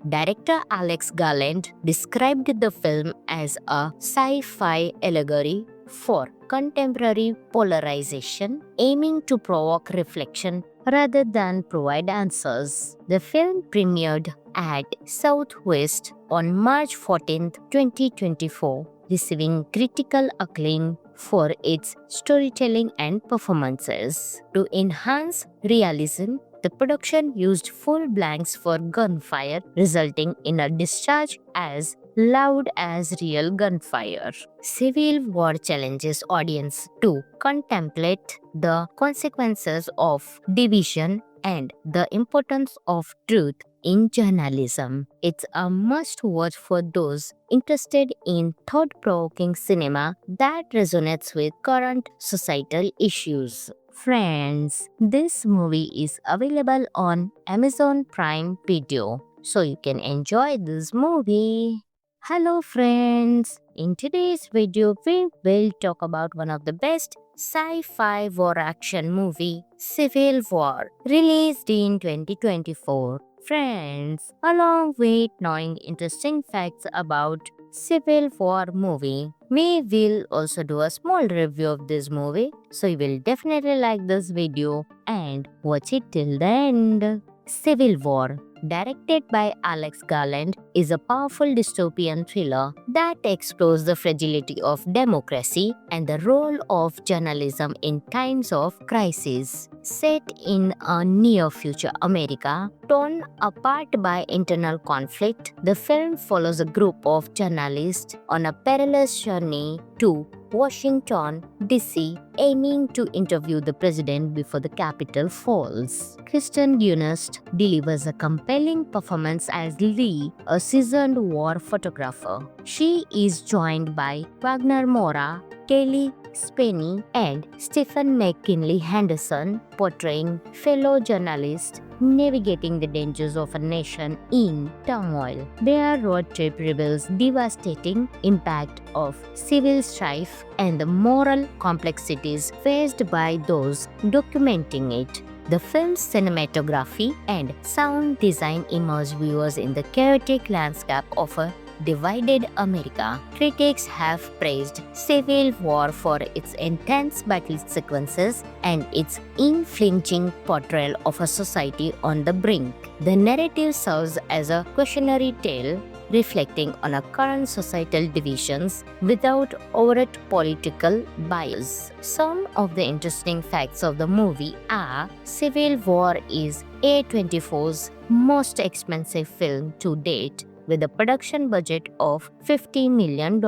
[SPEAKER 1] Director Alex Garland described the film as a sci-fi allegory for contemporary polarization, aiming to provoke reflection rather than provide answers. The film premiered at Southwest on March 14, 2024, receiving critical acclaim for its storytelling and performances. To enhance realism, the production used full blanks for gunfire, resulting in a discharge as loud as real gunfire. Civil War challenges audience to contemplate the consequences of division and the importance of truth in journalism. It's a must-watch for those interested in thought-provoking cinema that resonates with current societal issues. Friends, this movie is available on Amazon Prime Video, so you can enjoy this movie. Hello friends, in today's video we will talk about one of the best sci-fi war action movie, Civil War, released in 2024. Friends, along with knowing interesting facts about Civil War movie, we will also do a small review of this movie, so you will definitely like this video and watch it till the end. Civil War, directed by Alex Garland, is a powerful dystopian thriller that explores the fragility of democracy and the role of journalism in times of crisis. Set in a near-future America, torn apart by internal conflict, the film follows a group of journalists on a perilous journey to Washington, D.C., aiming to interview the president before the Capitol falls. Kristen Dunst delivers a compelling performance as Lee, a seasoned war photographer. She is joined by Wagner Moura, Kelly Spenny, and Stephen McKinley Henderson, portraying fellow journalists navigating the dangers of a nation in turmoil. Their road trip reveals devastating impact of civil strife and the moral complexities faced by those documenting it. The film's cinematography and sound design immerse viewers in the chaotic landscape of a divided America. Critics have praised Civil War for its intense battle sequences and its unflinching portrayal of a society on the brink. The narrative serves as a cautionary tale reflecting on our current societal divisions without overt political bias. Some of the interesting facts of the movie are Civil War is A24's most expensive film to date, with a production budget of $50 million.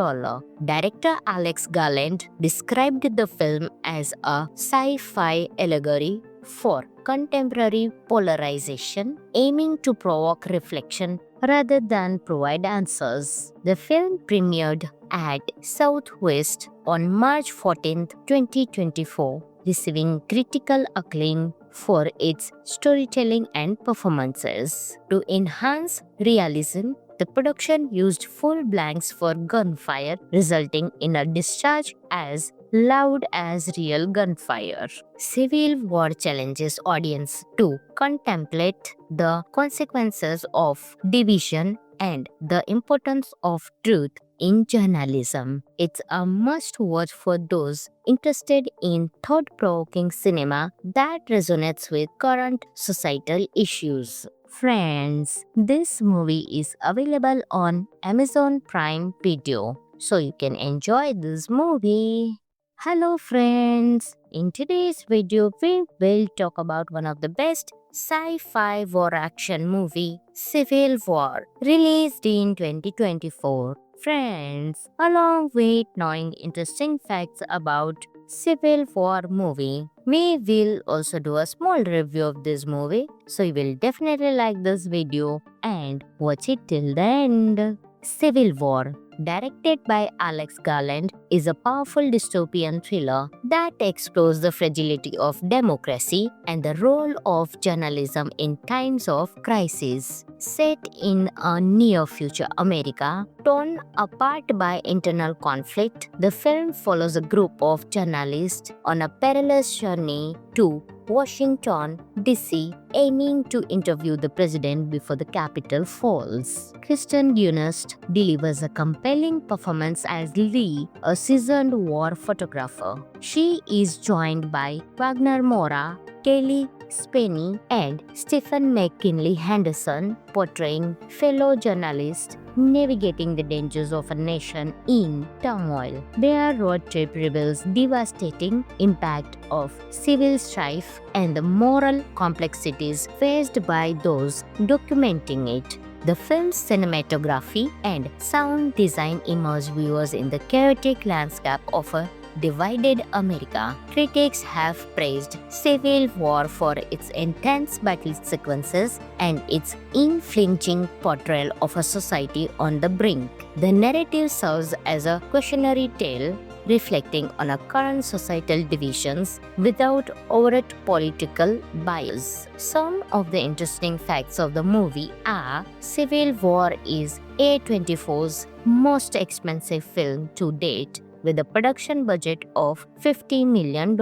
[SPEAKER 1] Director Alex Garland described the film as a sci-fi allegory for contemporary polarization, aiming to provoke reflection rather than provide answers. The film premiered at Southwest on March 14, 2024, receiving critical acclaim for its storytelling and performances. To enhance realism, the production used full blanks for gunfire, resulting in a discharge as loud as real gunfire. Civil War challenges audience to contemplate the consequences of division and the importance of truth in journalism. It's a must-watch for those interested in thought-provoking cinema that resonates with current societal issues. Friends, this movie is available on Amazon Prime Video, so you can enjoy this movie. Hello friends, in today's video we will talk about one of the best sci-fi war action movie, Civil War, released in 2024. Friends, along with knowing interesting facts about Civil War movie, we will also do a small review of this movie, so you will definitely like this video and watch it till the end. Civil War, directed by Alex Garland, is a powerful dystopian thriller that explores the fragility of democracy and the role of journalism in times of crisis. Set in a near-future America, torn apart by internal conflict, the film follows a group of journalists on a perilous journey to Washington, D.C., aiming to interview the president before the Capitol falls. Kristen Dunst delivers a compelling performance as Lee, a seasoned war photographer. She is joined by Wagner Moura, Kelly Spenny, and Stephen McKinley Henderson, portraying fellow journalists navigating the dangers of a nation in turmoil. Their road trip reveals devastating impact of civil strife and the moral complexities faced by those documenting it. The film's cinematography and sound design immerse viewers in the chaotic landscape of a divided America. Critics have praised Civil War for its intense battle sequences and its unflinching portrayal of a society on the brink. The narrative serves as a cautionary tale reflecting on our current societal divisions without overt political bias. Some of the interesting facts of the movie are Civil War is A24's most expensive film to date, with a production budget of $50 million.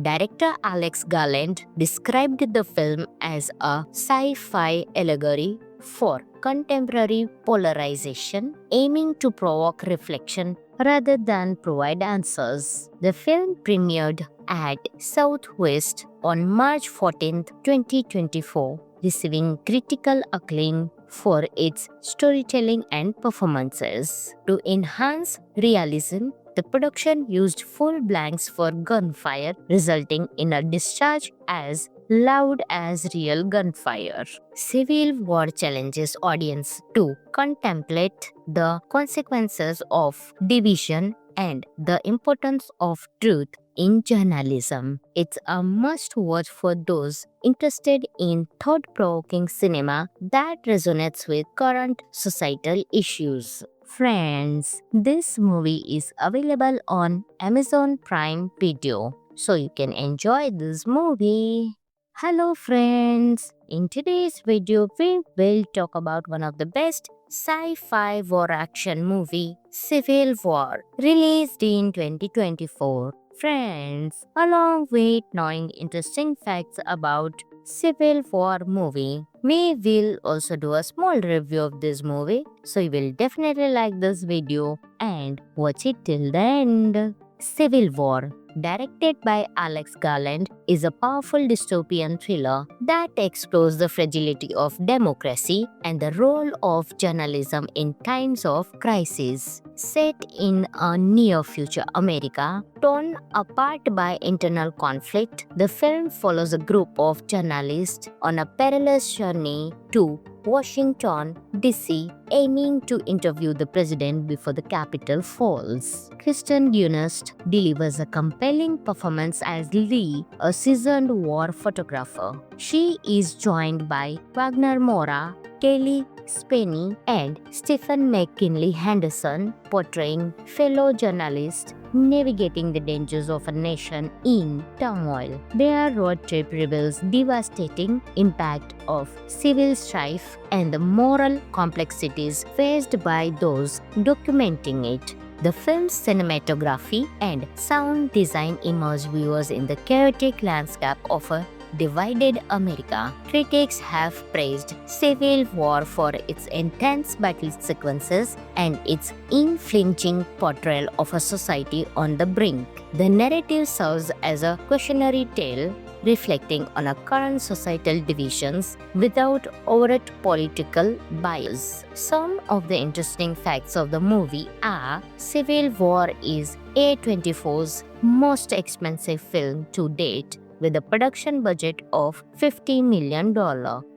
[SPEAKER 1] Director Alex Garland described the film as a sci-fi allegory for contemporary polarization, aiming to provoke reflection rather than provide answers. The film premiered at Southwest on March 14, 2024, receiving critical acclaim for its storytelling and performances. To enhance realism, the production used full blanks for gunfire, resulting in a discharge as loud as real gunfire. Civil War challenges audience to contemplate the consequences of division and the importance of truth in journalism. It's a must-watch for those interested in thought-provoking cinema that resonates with current societal issues. Friends, this movie is available on Amazon Prime Video, so you can enjoy this movie. Hello friends, in today's video we will talk about one of the best sci-fi war action movie, Civil War, released in 2024. Friends, along with knowing interesting facts about Civil War movie, we will also do a small review of this movie, so you will definitely like this video and watch it till the end. Civil War, directed by Alex Garland, is a powerful dystopian thriller that explores the fragility of democracy and the role of journalism in times of crisis. Set in a near-future America, torn apart by internal conflict, the film follows a group of journalists on a perilous journey to Washington, D.C., aiming to interview the president before the Capitol falls. Kristen Dunst delivers a compelling performance as Lee, a seasoned war photographer. She is joined by Wagner Moura, Kelly Spenny, and Stephen McKinley Henderson, portraying fellow journalists navigating the dangers of a nation in turmoil. Their road trip reveals devastating impact of civil strife and the moral complexities faced by those documenting it. The film's cinematography and sound design immerse viewers in the chaotic landscape of a divided America. Critics have praised Civil War for its intense battle sequences and its unflinching portrayal of a society on the brink. The narrative serves as a cautionary tale reflecting on our current societal divisions without overt political bias. Some of the interesting facts of the movie are Civil War is A24's most expensive film to date with a production budget of $50 million.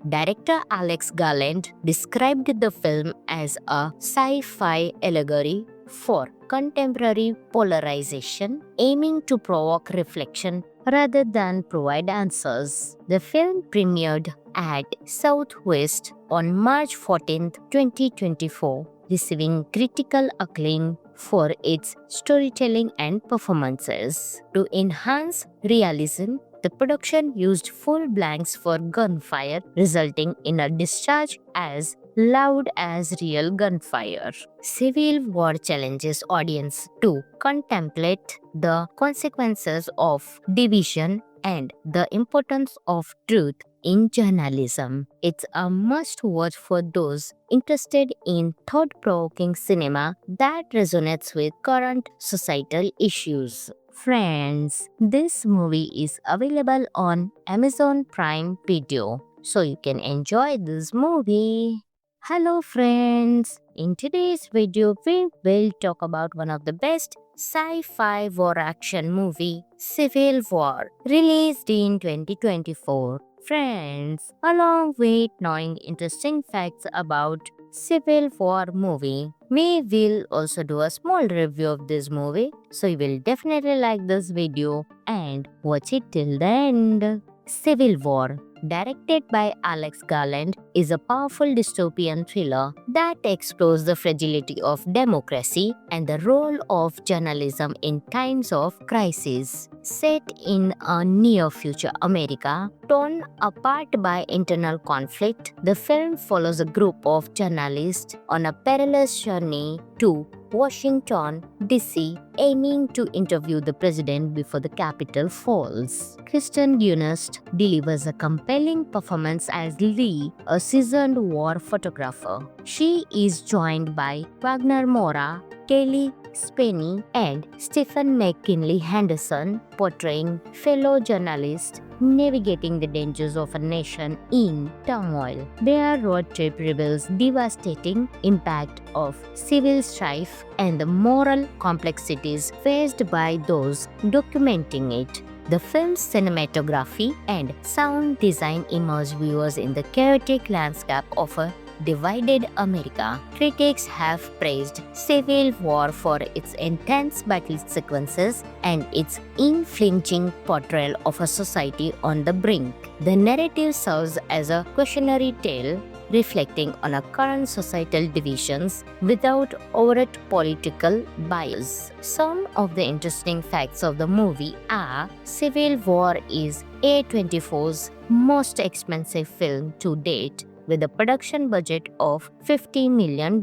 [SPEAKER 1] Director Alex Garland described the film as a sci-fi allegory for contemporary polarization, aiming to provoke reflection rather than provide answers. The film premiered at Southwest on March 14, 2024, receiving critical acclaim for its storytelling and performances. To enhance realism, the production used full blanks for gunfire, resulting in a discharge as loud as real gunfire. Civil War challenges audience to contemplate the consequences of division and the importance of truth in journalism. It's a must-watch for those interested in thought-provoking cinema that resonates with current societal issues. Friends, this movie is available on Amazon Prime Video, so you can enjoy this movie. Hello friends, in today's video we will talk about one of the best sci-fi war action movie, Civil War, released in 2024. Friends, along with knowing interesting facts about Civil War movie, we will also do a small review of this movie, so you will definitely like this video and watch it till the end. Civil War, directed by Alex Garland, is a powerful dystopian thriller that explores the fragility of democracy and the role of journalism in times of crisis. Set in a near-future America, torn apart by internal conflict, the film follows a group of journalists on a perilous journey to Washington, D.C., aiming to interview the president before the Capitol falls. Kristen Dunst delivers a compelling performance as Lee, a seasoned war photographer. She is joined by Wagner Moura, Kelly Spenny, and Stephen McKinley Henderson, portraying fellow journalists navigating the dangers of a nation in turmoil. Their road trip reveals devastating impact of civil strife and the moral complexities faced by those documenting it. The film's cinematography and sound design immerse viewers in the chaotic landscape of a divided America. Critics have praised Civil War for its intense battle sequences and its unflinching portrayal of a society on the brink. The narrative serves as a cautionary tale reflecting on our current societal divisions without overt political bias. Some of the interesting facts of the movie are Civil War is A24's most expensive film to date with a production budget of $50 million.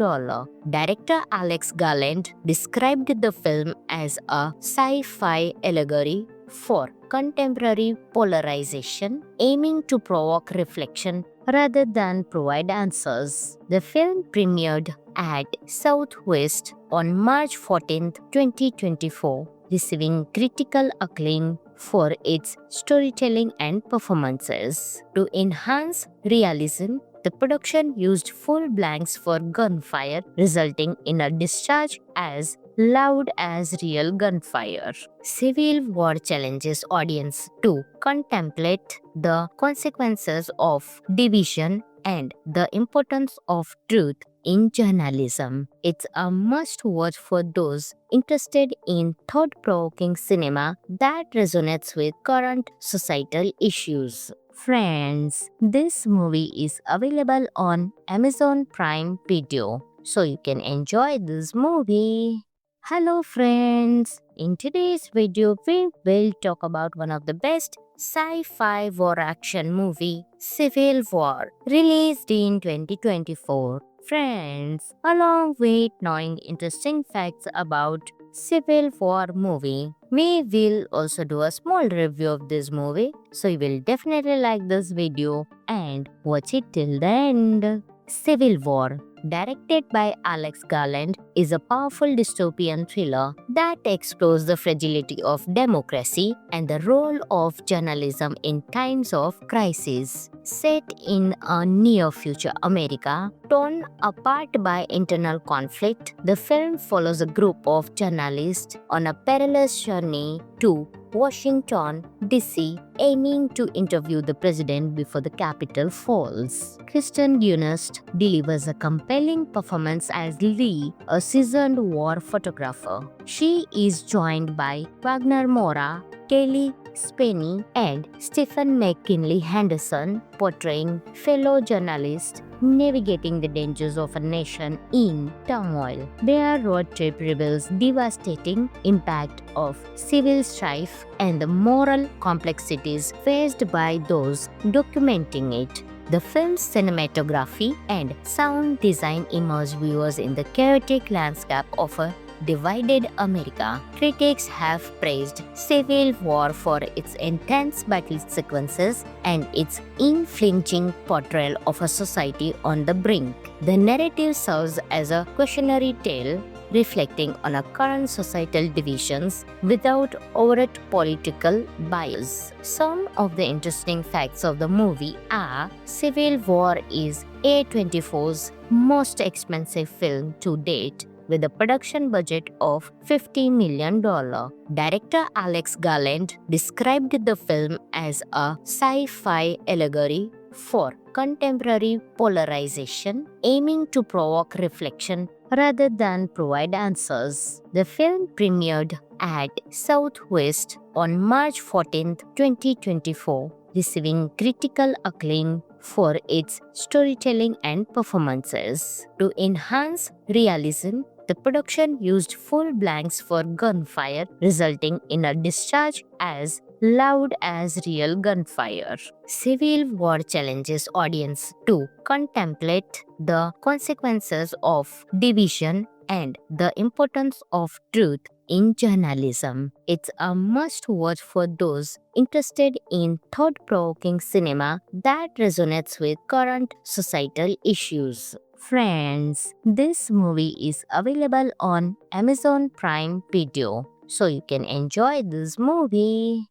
[SPEAKER 1] Director Alex Garland described the film as a sci-fi allegory for contemporary polarization, aiming to provoke reflection rather than provide answers. The film premiered at Southwest on March 14, 2024, receiving critical acclaim for its storytelling and performances. To enhance realism, the production used full blanks for gunfire, resulting in a discharge as loud as real gunfire. Civil War challenges audience to contemplate the consequences of division and the importance of truth in journalism. It's a must-watch for those interested in thought-provoking cinema that resonates with current societal issues. Friends, this movie is available on Amazon Prime Video, so you can enjoy this movie. Hello friends, in today's video we will talk about one of the best sci-fi war action movie, Civil War, released in 2024. Friends, along with knowing interesting facts about Civil War movie, we will also do a small review of this movie, so you will definitely like this video and watch it till the end. Civil War, directed by Alex Garland, is a powerful dystopian thriller that explores the fragility of democracy and the role of journalism in times of crisis. Set in a near-future America, torn apart by internal conflict, the film follows a group of journalists on a perilous journey to Washington, D.C., aiming to interview the president before the Capitol falls. Kristen Dunst delivers a compelling performance as Lee, a seasoned war photographer. She is joined by Wagner Moura, Kelly Spenny, and Stephen McKinley Henderson, portraying fellow journalists navigating the dangers of a nation in turmoil. Their road trip reveals devastating impact of civil strife and the moral complexities faced by those documenting it. The film's cinematography and sound design immerse viewers in the chaotic landscape of a divided America. Critics have praised Civil War for its intense battle sequences and its unflinching portrayal of a society on the brink. The narrative serves as a cautionary tale reflecting on our current societal divisions without overt political bias. Some of the interesting facts of the movie are Civil War is A24's most expensive film to date, with a production budget of $50 million. Director Alex Garland described the film as a sci-fi allegory for contemporary polarization, aiming to provoke reflection rather than provide answers. The film premiered at Southwest on March 14, 2024, receiving critical acclaim for its storytelling and performances. To enhance realism, the production used full blanks for gunfire, resulting in a discharge as loud as real gunfire. Civil War challenges audience to contemplate the consequences of division and the importance of truth in journalism. It's a must-watch for those interested in thought-provoking cinema that resonates with current societal issues. Friends, this movie is available on Amazon Prime Video, so you can enjoy this movie.